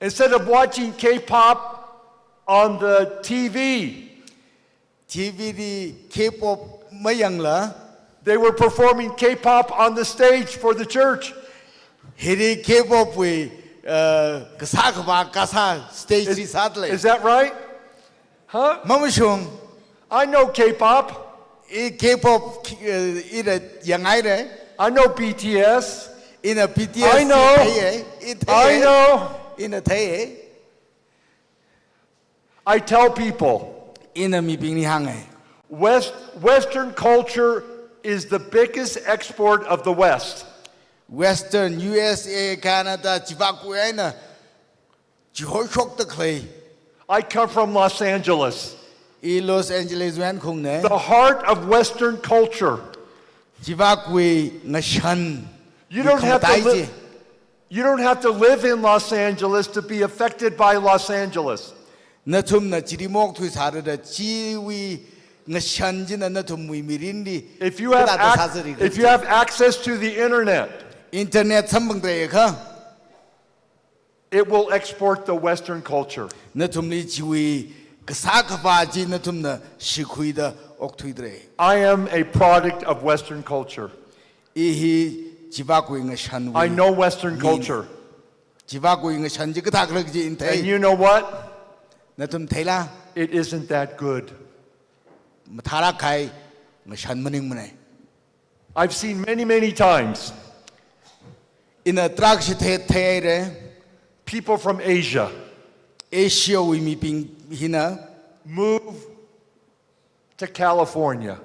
Instead of watching K-pop on the TV, TV ဒီ K-pop မယံလာ they were performing K-pop on the stage for the church. ဟီရီ K-pop ဝေကစားကဘာကစား stage ရီစားတလေ Is that right? Huh? မမရှုံ I know K-pop. K-pop ဤရយ៉ាងไงရဲ I know BTS. in a BTS I know. I know. in a ថេ I tell people, in a មីពីងនេះហាងឯ Western culture is the biggest export of the West. Western USA Canada ជីវកួយណាជីហុយឈុកតក្លេ I come from Los Angeles, Los Angeles វ៉ានខុងណែ the heart of Western culture. ជីវកួយងឆាន់ You don't have to live in Los Angeles to be affected by Los Angeles. ណធុំណជីរីមកទុយសារដជីវីងឆាន់ជីណធុំវីមីរិនឌី If you have access to the internet, internet សំបង្ត្រេខ it will export the Western culture. ណធុំលីជីវីកសាកបាជីណធុំណရှိခွေဒអុកទុយត្រេ I am a product of Western culture. អ៊ីဟီជីវកួយងឆាន់វី I know Western culture. ជីវកួយងឆាន់ជីកតាក្លកជីអ៊ីនថេ And you know what? ណធុំថេឡា It isn't that good. មថារខៃងឆាន់មនិងមណៃ I've seen many times. in a truck the people from Asia Asia we me ping hina move to California.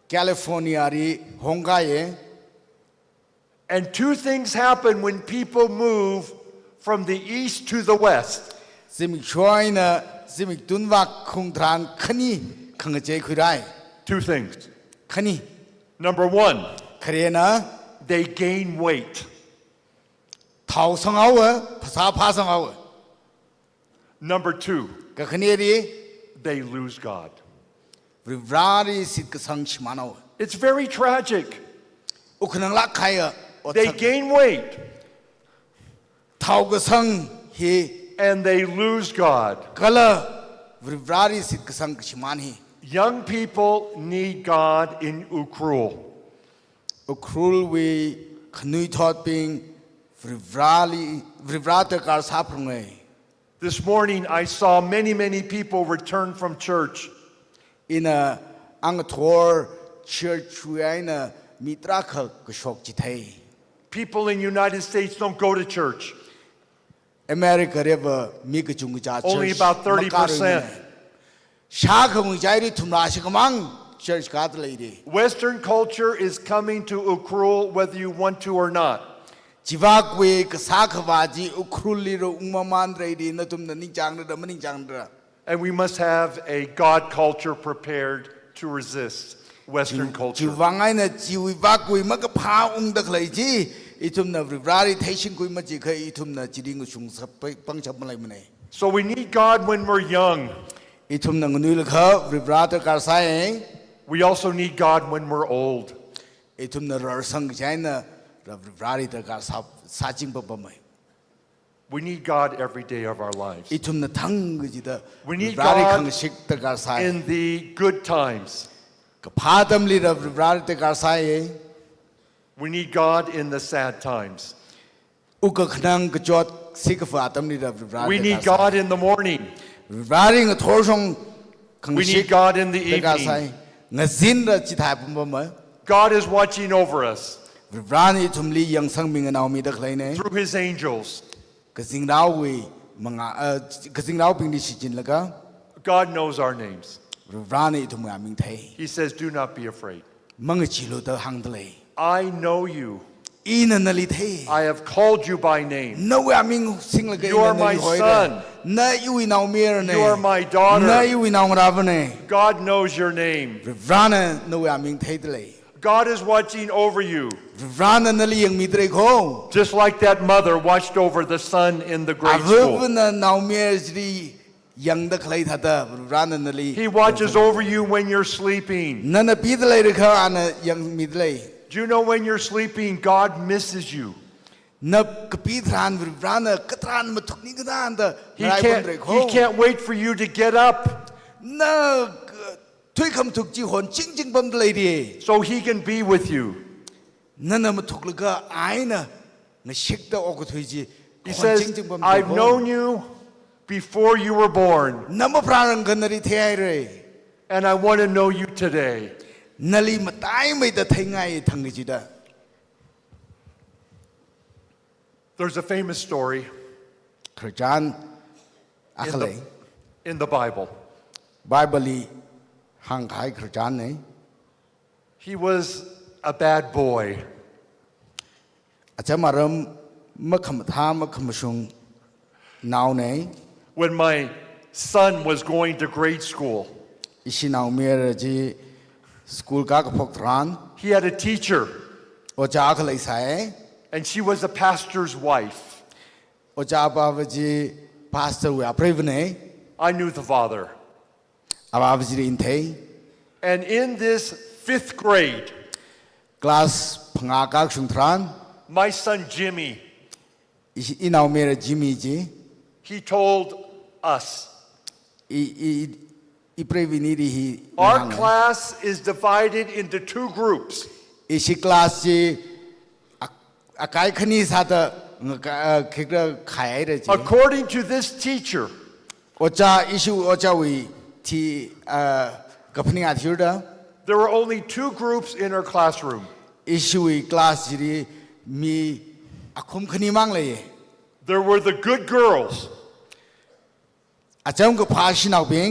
California ri hongaye And two things happen when people move from the east to the west. Simik choina simik tunwa khung tran khani khangje khurai Two things. khani Number one, khrena they gain weight. thau sangawa phasa pha sangawa Number two, ka khani ri they lose God. Rivrari sit ka sang shmanawa It's very tragic. ukhnang la khaya They gain weight thau ka sang he and they lose God. kala Rivrari sit ka sang shman hi Young people need God in Ukhrul. Ukhrul we khnui thot ping Rivrata kar saprungai. This morning I saw many people return from church. In a Angthor church we in a mitra kha kshok chithai. People in the United States don't go to church. America river mig chung cha church. Only about 30%. Shakung jairi thumra shikamang church kat lady. Western culture is coming to Ukhrul whether you want to or not. Jivak we kasakhawaji Ukhruli ro umaman ready na tum na ning chang da maning chang da. And we must have a God culture prepared to resist Western culture. Jiwangai na jiwak we mag pha ung da khlai ji itum na Rivrari thaishin kui ma ji khai itum na jiding chung sap pang chap malai mane. So we need God when we're young. Itum na ngunui kha Rivrata kar sai We also need God when we're old. itum na rar sang jaina Rivrari ta kar sa sajing pa mai. We need God every day of our lives. Itum na thang ji da We need Rivrari God khang shik ta kar sai In the good times. ka phadam li Rivrari ta kar sai We need God in the sad times. uka khnang ka jot sik phatam li Rivrari. We need God in the morning. Rivrari ng thor song khang We need shik God in the ta kar evening. sai ngazin ra chi thai pum ma God is watching over us Rivrani itum li yang sang ming naw mi da khlai ne through His angels. ka sing raw we manga ka sing raw ping li si jin la ka God knows our names. Rivrani itum ga ming thai He says, do not be afraid. mang chi lo da hang da lei I know you. ina na li thai I have called you by name. no wa ming sing la ga You are my son. na yu i naw mer ne You are my na daughter. yu i naw ra ba ne God knows your name. Rivrana no wa ming thai da lei God is watching over you. Rivrana na li yang mi dre ko Just like that mother watched over the son in the grade school. na naw mer ji yang da khlai tha da Rivrana na li He watches over you when you're sleeping. na na pi da lei re kha ana yang mi lei Do you know when you're sleeping, God misses you? na kapi thran Rivrana katran ma thukni ga dan da He can't wait for you to get up na thui kham thuk ji hon ching ching bam lei di so He can be with you. na na ma thuk la ga ai na na shik da ok thui ji He says, I've known you before you were born, na ma prang ga na ri thai re and I want to know you today. na li ma tai mai da thai ngai thang ji da There's a famous story khrajan in akhlai in the Bible. bible hang khai khrajan ne He was a bad boy. acha maram ma kham tha ma kham sung naw ne When my son was going to grade school, isi naw mer ji school ka phok thran he had a teacher, o cha akhlai sai and she was a pastor's wife. o cha ba ji pastor we aprevne I knew the father. aba ji in thai And in this 5th grade, class phanga ka sung thran my son Jimmy, isi inaw mer jimmy ji he told us, I previni ri hi our class is divided into 2 groups. isi class ji akai khani sa da khikra khai re ji According to this teacher, ocha issue ocha we ti kapni a thirda there were only 2 groups in our classroom. issue we class ji mi อาคุมขณีมั่งเลย There were the good girls อาจารย์ก็พาชินเอาปิง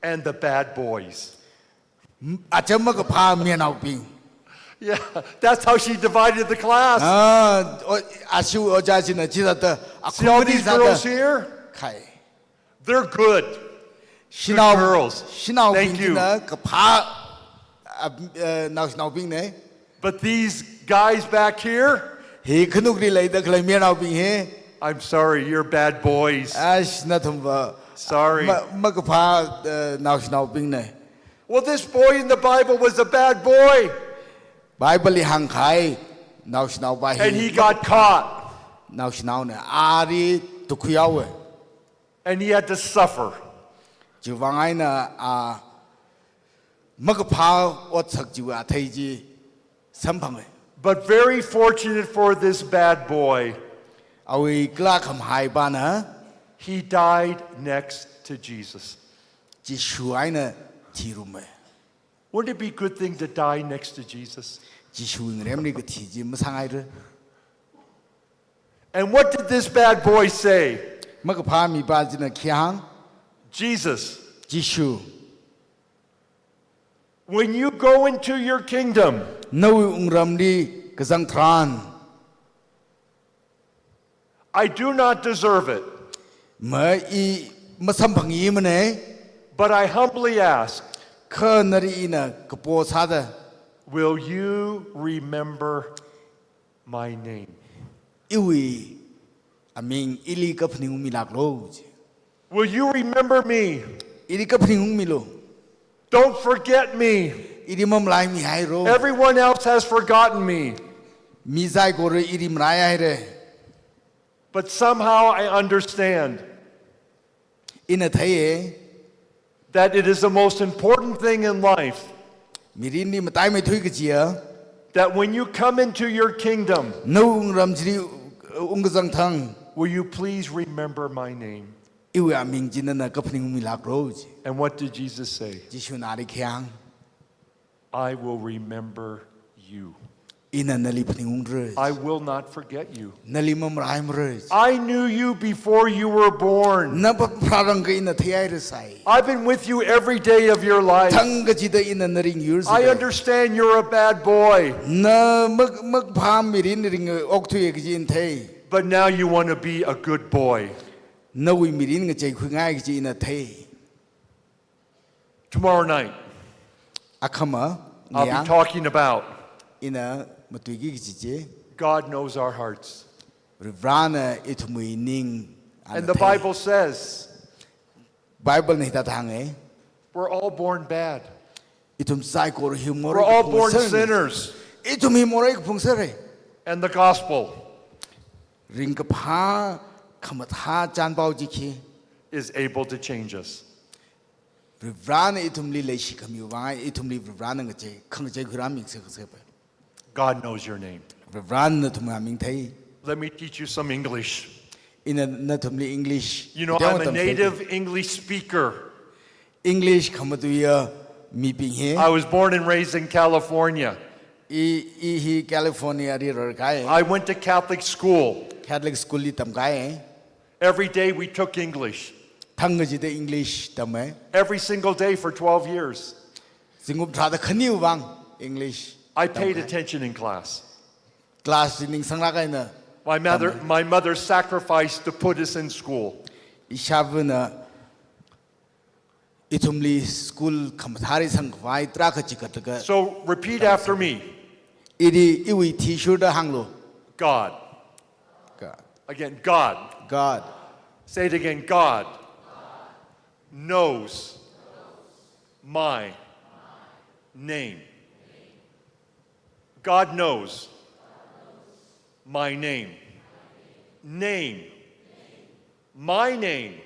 and the bad boys. อาจารย์ก็พาเมียเอาปิง Yeah, that's how she divided the class. อาชิวอาจารย์จินะจิตตะอาคุ See ม all ที่ these ซาตะ girls here? ใคร They're good. ชินเอา girls. ชินเอาปิง Thank you. นะก็พานาวชินเอาปิงเนี่ย But these guys back here, เฮ้ขนุกดีเลยแต่ใครเมียเอาปิงเฮ้ I'm sorry, you're bad boys. อาชนะทุมว่า Sorry. มันก็พานาวชินเอาปิงเนี่ย Well, this boy in the Bible was a bad boy, ไบเบิลหังไข่นาวชินเอาไป and he got caught, นาวชินเอาเนี่ยอารีตุขยาวเว้ and he had to suffer. จีวังไงนะมันก็พาอดสักจีว่าไทยจีสัมพังเลย But very fortunate for this bad boy, เอาไว้กล้าคำหายบ้านนะ he died next to Jesus. จีช่วยนะที่รู้ไหม Wouldn't it be a good thing to die next to Jesus? จีช่วยเรื่องนี้ก็ที่จีไม่สั่งไงเลย And what did this bad boy say? มันก็พามีบ้านจีนะเขียง Jesus, จีช่วย when you go into your kingdom, นู่นรำดีก็สังทราน I do not deserve it, เมื่ออีมาสัมพังยีมันเนี่ย but I humbly ask, ข้านรีนะก็ปวดซาดะ will you remember my name? อีวีอามิงอีลีกับนิงมีหลักโลจ Will you remember me? อีลีกับนิงมีโล Don't forget me. อีลีมัมลายมีไฮโร Everyone else has forgotten me, มีใจก็เลยอีลีมรายไฮเร่ but somehow I understand อินเทย that it is the most important thing in life มีรินนี่มาตายไม่ถุยกจีย that when you come into your kingdom, นู่นรำจีอุงกสังทัง will you please remember my name? อีวีอามิงจินนะกับนิงมีหลักโลจ And what did Jesus say? จิชูนาริเขียง I will remember you. อินนันลิพนิงเร่ I will not forget you. นัลิมัมรายมเร่ I knew you before you were born. นับพระรังกอินเทยเร่ใส่ I've been with you every day of your life. ทั้งกจิตอินนริงยูร์ I understand you're a bad boy, นะมักพามิรินริงออกถุยกจินเทย but now you want to be a good boy. นวิมิรินกใจคุยง่ายกจินเทย Tomorrow night, อาคมา I'll be talking about อินะมาตุยกิจิเจ God knows our hearts. ริบรานะอิทุมุยนิง And the Bible says ไบเบิลในตาทางเอ we're all born bad. อิทุมไซโครฮิมอร์ We're all born sinners. อิทุมฮิมอร์กพงเสเร And the gospel ริงกับพาขมทาจานเบาจิคี is able to change us. ริบรานะอิทุมลีเลชิขมิวไงอิทุมลีริบรานะกเจขังเจคุรามิกเสกเสไป God knows your name. ริบรานะทุมอามิงเทย Let me teach you some English. อินะทุมลีอังกฤษ You know, I'm a native English speaker. อังกฤษขมตุยมีปิงเฮ I was born and raised in California. อีฮีแคลิฟอร์เนียรีรอร์ไก I went to Catholic school. แคทอลิกสคูลลีตัมไก Every day we took English. ทั้งกจิตอังกฤษตัมเอ Every single day for 12 years. สิงคโปร์ทาตะขนิววังอังกฤษ I paid attention in class. คลาสนิงสังลักไงนะ My mother sacrificed to put us in school. อิชาบนะอิทุมลีสคูลขมทาริสังไว้ตราขจิกตะกะ So repeat after me. อีดีอีวีทีชูดฮังโล God. Again, God. God Say it again. God knows my name. God knows my name. Name. My name.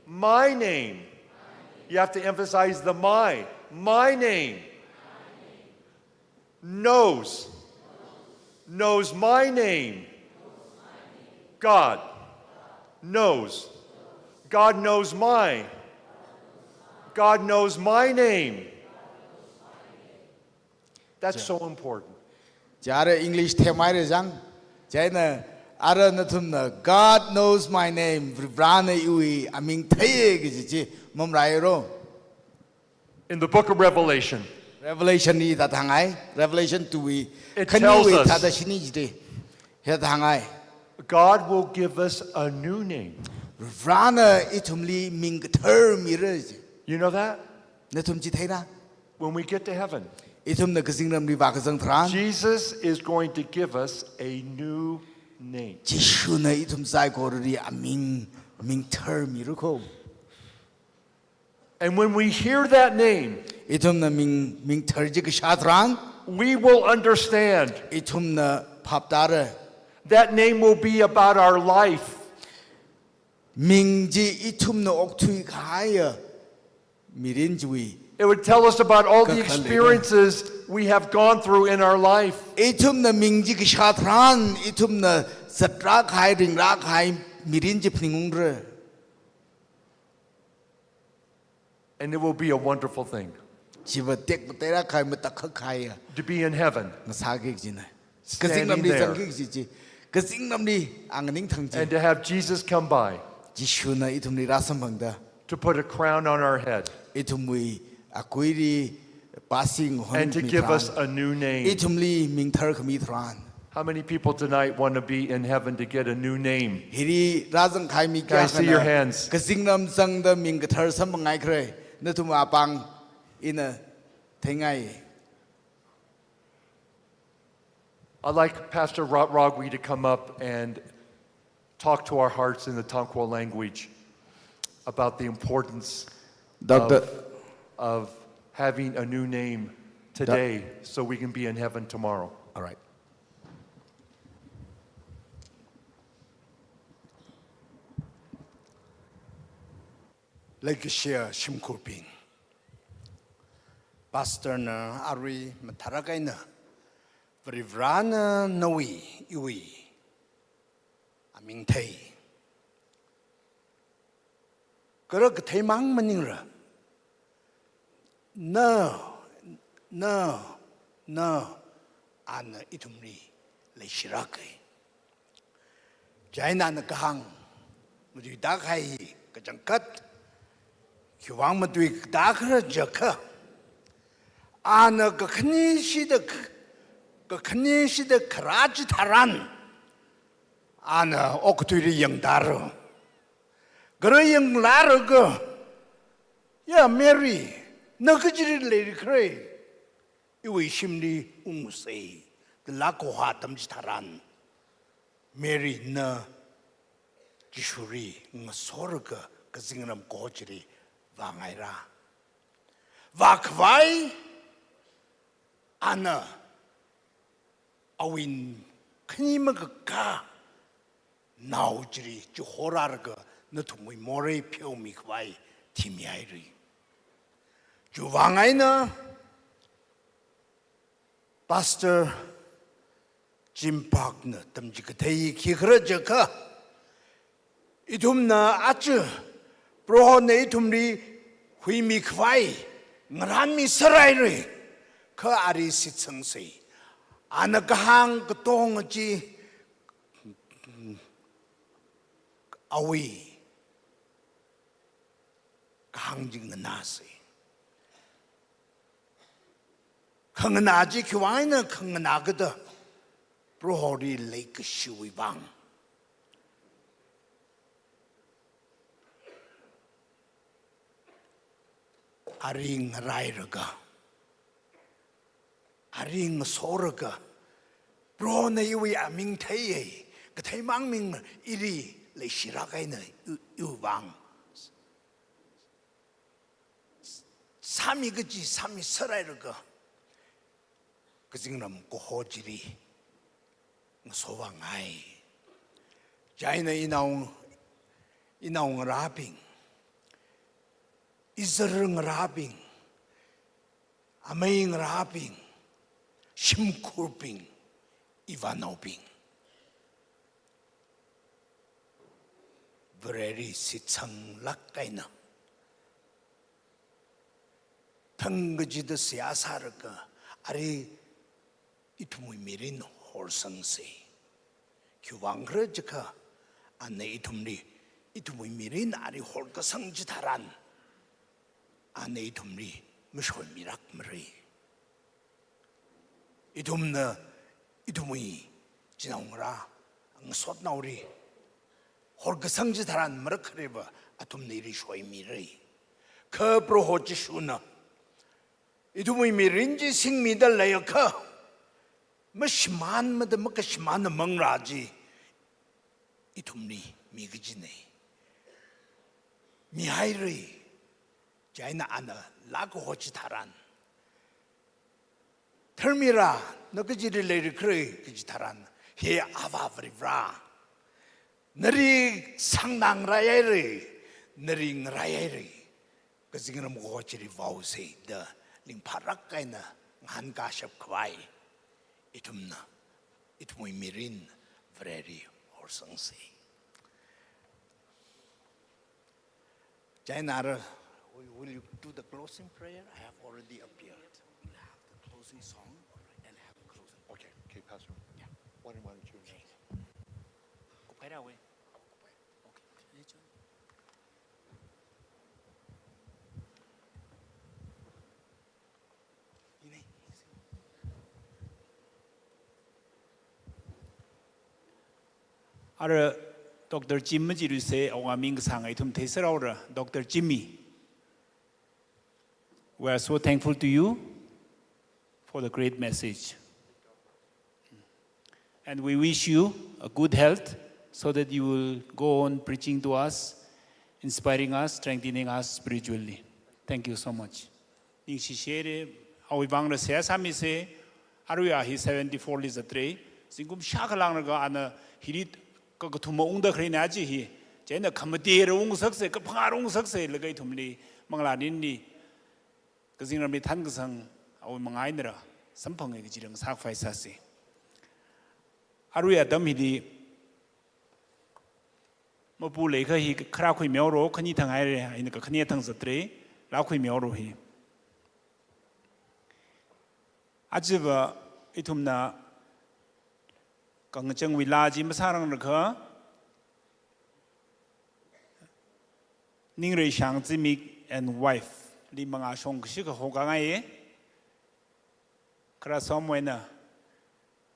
My name. You have to emphasize the my. My name. Knows. Knows my name. God knows. God knows my. God knows my name. That's so important. จาระอังกฤษเทมายเรจังจ China ara na thumna God knows my name Vrana iwi aming thaye gi mom rairo. In the book of Revelation, Revelation ni ta thangai Revelation 2 It tells us- ta da shini jide he thangai God will give us a new name. Vrana itumli ming thar miraj You know that? na thum chi thaina When we get to heaven, itum na kasingram ri ba kasang thran Jesus is going to give us a new name. Jishu na itum sai ko ri aming ming thar miruko And when we hear that name, itum na ming thar ji ka shatran we will understand itum na phaptara that name will be about our life. ming ji itum na okthui khaya mirin jui It would tell us about all the Kakhalina. experiences we have gone through in our life. itum na ming ji ka shatran itum na satra khai ring ra khai mirin ji phningung re And it will be a wonderful thing chiba tek patera khai ma takha khai to be in heaven na sa ge ji na Standing kasing nam ni there. sang ge ji kasing nam ni angning thang and ji to have Jesus come by jishu na itum ni rasam bang da to put a crown on our head itum wi akui ri passing hon and to give us a new name. itum li ming thar khami thran How many people tonight want to be in heaven to get a new name? hiri razang khai mi Can I see your hands? kasing nam sang da ming ka thar sam ngai kre na tum apang ina thengai I'd like Pastor Ragwi to come up and talk to our hearts in the Tangkhul language about the importance Dr. of having a new name today so we can be in heaven tomorrow. All right. Lekshia Shimkurping. Pastor na Ari Mataragay na. Vrivrana Nawi Iwi. Aming Tay. Karag Taymang Maningra. No. Ana itumri le shirakay. Jaina na kahang. Mudi dakay kajangkat. Kiwang madwi dakara jaka. Ana kaknishida karaji taran. Ana oktuiri yang daro. Gara yang laro go. Ya Mary, nakajiri lady kray. Iwi shimli umusay. The lako hatam jitaran. Mary na jishuri ngasorga kazingram kohjiri vangaira. Vakwai ana awin knimaga naujiri juhorarga natumui more pyomi kwai timiairi. Juvangaina Pastor Jim Parkner tamjikatei kikrajaka itumna achu prohone itumri huimi kwai ngrami sarairi ka ari sitsangse anakahang katongji awi kahangjing nase Kanganaji Kiwaina Kanganagada Prohori Lake Shuibang. Aring Rairaga Aring Soraga Brona Yui Aming Taye Gataymang Ming Iri Le Shiragaina Ubang Sami Gaji Sami Sarairaga Kazingram kohojiri sowangai Jaina inaung raping Izerung raping Amaing raping Shimkurping Ivanoping Very sitsang lakaina Tangajida siasaraka Ari itumui mirin horsangse 교황그러지카 안내 이tum리 이tum이 미린 아리 홀까 성지다란 안내 이tum리 무쇼 미락 머리 이tum나 이tum이 지나온거라 쏟 나오리 홀까 성지다란 머럭크레바 아tum니 이리 쇼이 미리 커브로 호지슈나 이tum이 미린지 생미들 내역커 뭐 심한마다 뭐가 심한 멍라지 이tum리 미그지네 미하이르이 자이나 아나 라고 호지다란 털미라 너그지를 내리 그래 그지다란 해 아바브리브라 너리 상당라야리 너리 ng라야리 그지그는 뭐고지리 와우세 더 링파락가이나 한가샵 과이 이tum나 이tum이 미린 very 홀성세 자이나르 will you do the closing prayer? I have already appeared. We have the closing song and have the closing. Okay, okay, Pastor. Yeah. Why don't you? 고파라고 해. 아르 Dr. Jim 지루세 오가밍 상의 tum 테스라우라 Dr. Jimmy. We are so thankful to you for the great message. And we wish you a good health so that you will go on preaching to us, inspiring us, strengthening us spiritually. Thank you so much. ning shishére awi bangna se samise aruya hi 74 is a tray singum shakalang ga ana hirit ka thuma ungda khreina ji hi jena khamati ro ung sakse ka pharung sakse lagai thumli mangla nin ni ka jingra mi than gsang awi mangai nra samphang ge jirang sak phai sa se aruya dam hi mo pu le kha hi khra khoi myaw ro khani thang ai re ai ka khani thang sa tre la khoi myaw ro hi 아즈바 이툼나 강정 위라지 마사랑 그 닝레 샹지믹 and wife 리망아 송시가 호강아예 그래서 뭐나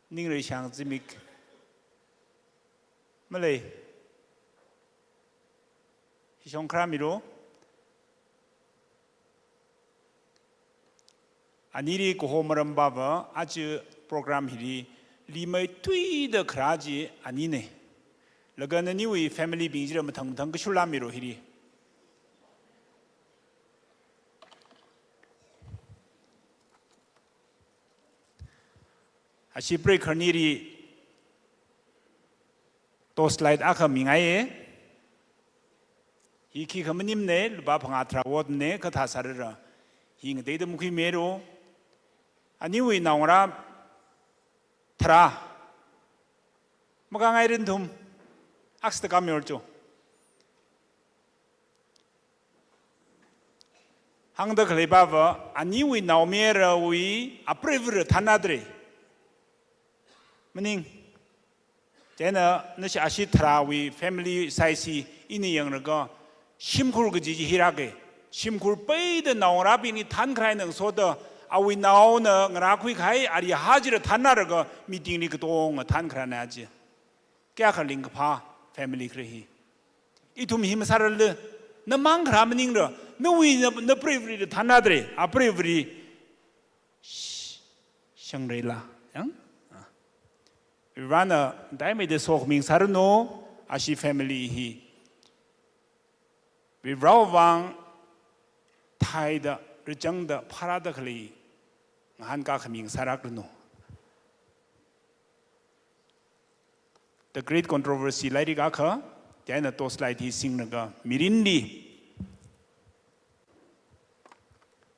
닝레 샹지믹 말레 히숑크라미로 아니리 고호머럼 바바 아주 프로그램 히리 리메 트위더 크라지 아니네 러가는 니위 패밀리 빙지럼 텅텅 그 슐라미로 히리 아시 브레이커 니리 또 슬라이드 아카 밍아예 이키 그머님네 루바 방아트라 워드네 그 다사르라 히 데이드 무키 메로 아니위 나오라 트라 뭐가 이런 둠 악스트 감이 올죠 항더 클레바버 아니위 나오메르위 아프레브르 타나드레 머닝 제나 너시 아시 트라위 패밀리 사이시 이니 영르가 심쿨 그지지 히라게 심쿨 빼이드 나오라 비니 탄크라이는 소더 아위 나오는 라쿠이 가이 아리 하지를 탄나르가 미팅리 그동 탄크라나지 깨칼링파 패밀리 그레히 이툼 힘사를 너 망크라미닝러 너위 너 프레브리 탄나드레 아 프레브리 샹레라 양 라나 다이메데 소밍사르노 아시 패밀리 히 위라왕 타이다 르정다 파라다 클리 한가 coming 사라그노 The great controversy 라이리가 카 대나 또 슬라이드 싱나가 미린리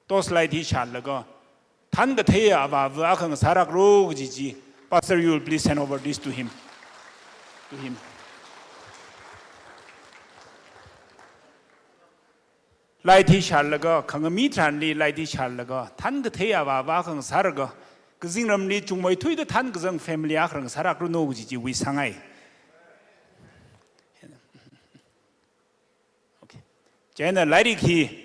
또 슬라이드 샬라가 탄가 태야 아바브 아칸 사라그로 지지 Pastor, you will please hand over this to him. 라이티 샬라가 강미 트란리 라이티 샬라가 탄 그태야 바바 강 사르가 그징럼리 중모이 투이드 탄 그정 패밀리아 그런 사라 그로 노지지 위 상하이 제는 라이리키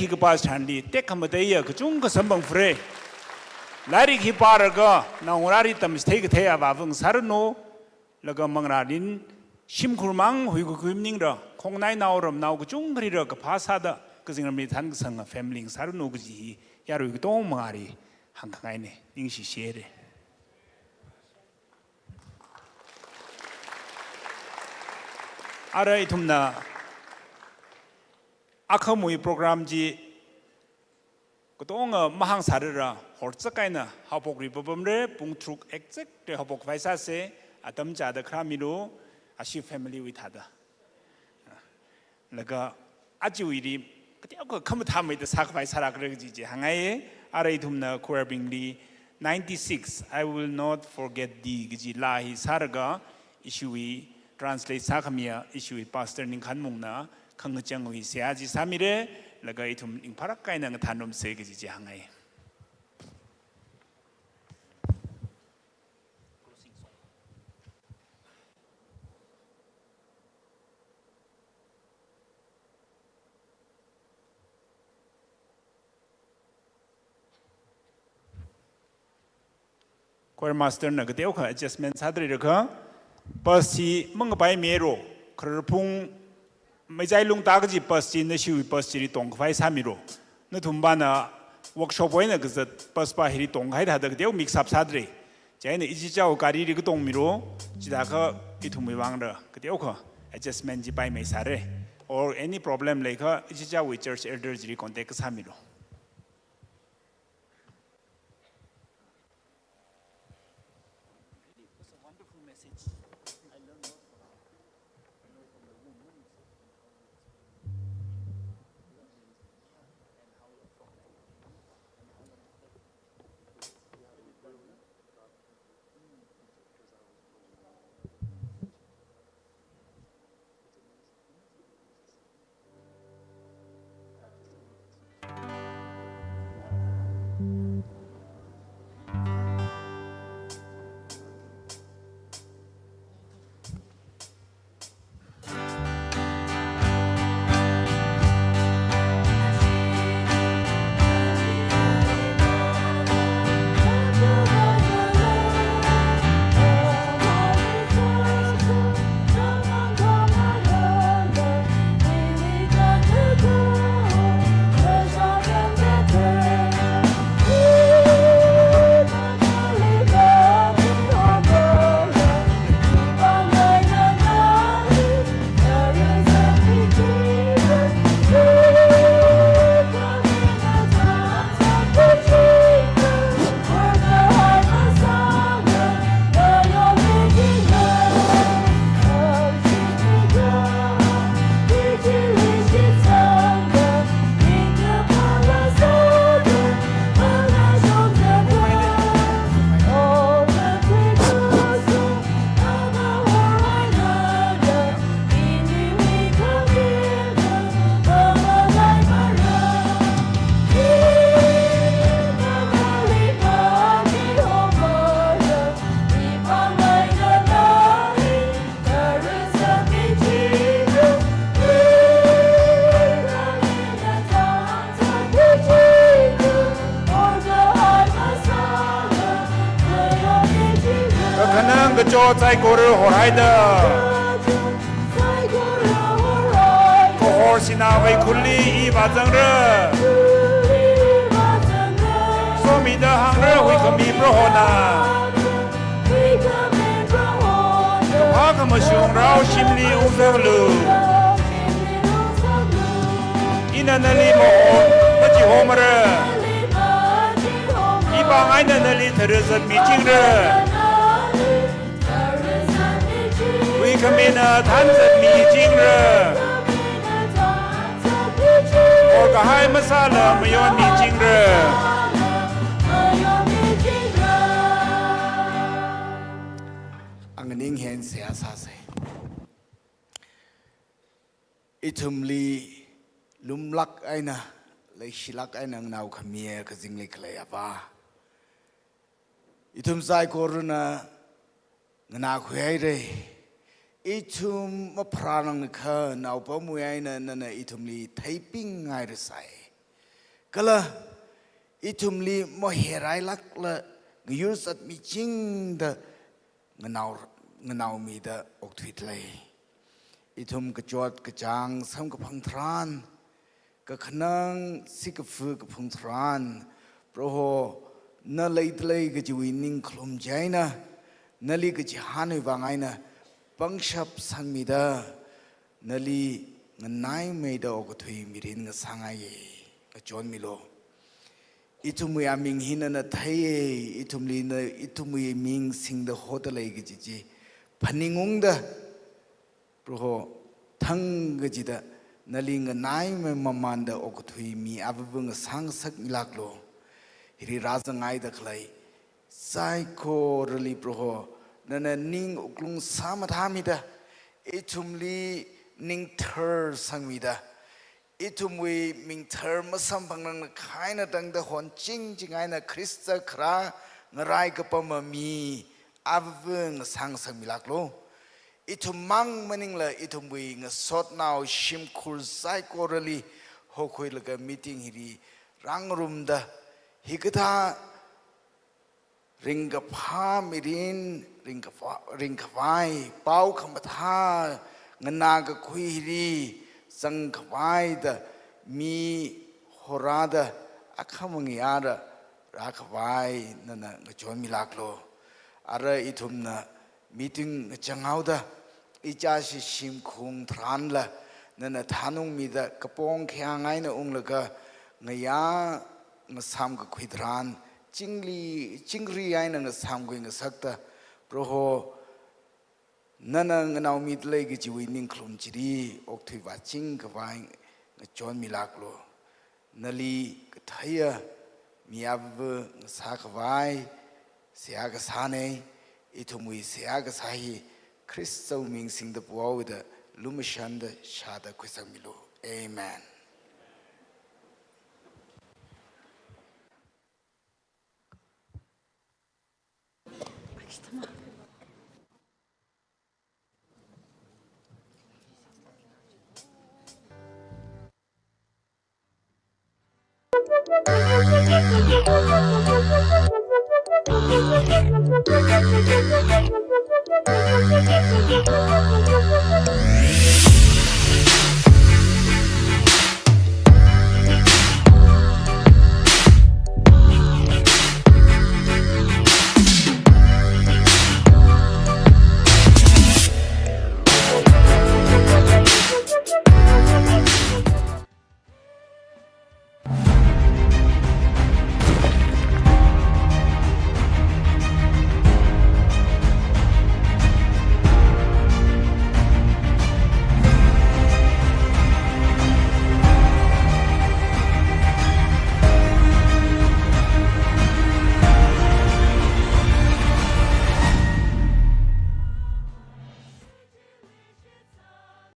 그 바스탄리 때카마데야 그 중그 선봉 프레 라이리키 바르가 나오라리 땀스 테이크 테야 바봉 사르노 러가 망라린 심쿨망 후이고 그임닝러 콩나이 나오럼 나오고 중그리러 그 바사다 그 생각이 단성 패밀리 사르노 그지 야로 이거 또 망아리 한강아이네 닝시 시에레 알아이 tum나 아카무이 프로그램지 그동안 마항사르라 hortzakaina habok ribomre pungtruk exact de habok vaisa se atam jada kramiro ashi family with hada laga ajiwiri ketiak ko kham thamai de sak vai sara kre ji ji hangai arai thumna corabingly 96 I will not forget the ji la hi sarga issue translate sakhamia issue pastor ning khanmungna khangchang wi sia ji samire laga ithum ing parak kaina thanom se ji ji hangai Choir master na kateo ka adjustment sadri rakha pasi mangbai mero khrpung mejai lung ta ji pasi na shiwi pasi ri tong khai samiro na thumba na workshop oina ka paspa hiri tong khai da kateo mix up sadri jaina iji chao kari ri ka tong miro jida ka ithumai wangra kateo ka adjustment ji pai mai sare or any problem like ka iji chao with church elders ri contact samiro 저 자이고를 호라이다 고홀시나 웨쿨리 이 바정르 소미더 항르 위컴이 브로호나 화금어숑라오 심리 우서루 이나날리 모호 너지 호머르 이방 아이나날리 들어서 미징르 Kamina Tanzat Mijingre or Kahai Masala Mayon Mijingre Anganing hen sia sa se Itumli lumlak aina lay shilak aina nau khamia ka jingli khlai apa Itum sai koruna ngana khwai re itum ma pranang kha nau pa muyai na itum li typing ngai re sai kala itum li mo herai lak la ngyu sat mi ching da nganau mi da ok thwit lai itum ka chot ka chang sam ka phang thran ka khanang sik ka fu ka phang thran pro ho na lei tlei ka ji ning khlum jaina nali ka ji hanoi wangai na pangshap sangmida nali nganai meida ok thui mirin nga sangai ka chon milo itumui aming hina na thaye itumli na itumui ming sing da hotelai gi ji phaningung da pro thang gi ji da nali nganai me maman da ok thui mi abung sang sak milak lo hiri razangai da khlai sai ko rali pro nana ning uklung samathamida itumli ning thar sangmida itumwi ming thar masam pangnang khaina dang da hon ching jingai na krista khra ngarai ka pamami avung sang sangmilak lo itumang maning la itumwi nga sot now shimkhul sai korali hokhoi laga meeting hiri rangrum da hikatha ringa pha mirin ringa vai pau khamatha ngana ga khuiri sang khwai da mi horada akhamangiara rakhwai nana ngachon milaklo ara ithumna meeting changauda icha si sim khung thran la nana thanung mi da kapong khangai na unglaga ngaya ngasam ga khuidran chingri ai na ngasam go ngasakta proho nana nganau mit lei gi chiwi ning khlum chiri ok thui wa ching ka wai chon milak lo nali thaya miab sa ka wai sia ga sane itumui sia ga sahi christo ming sing the puaw da lumishan da shada kwisang milo amen Thank you.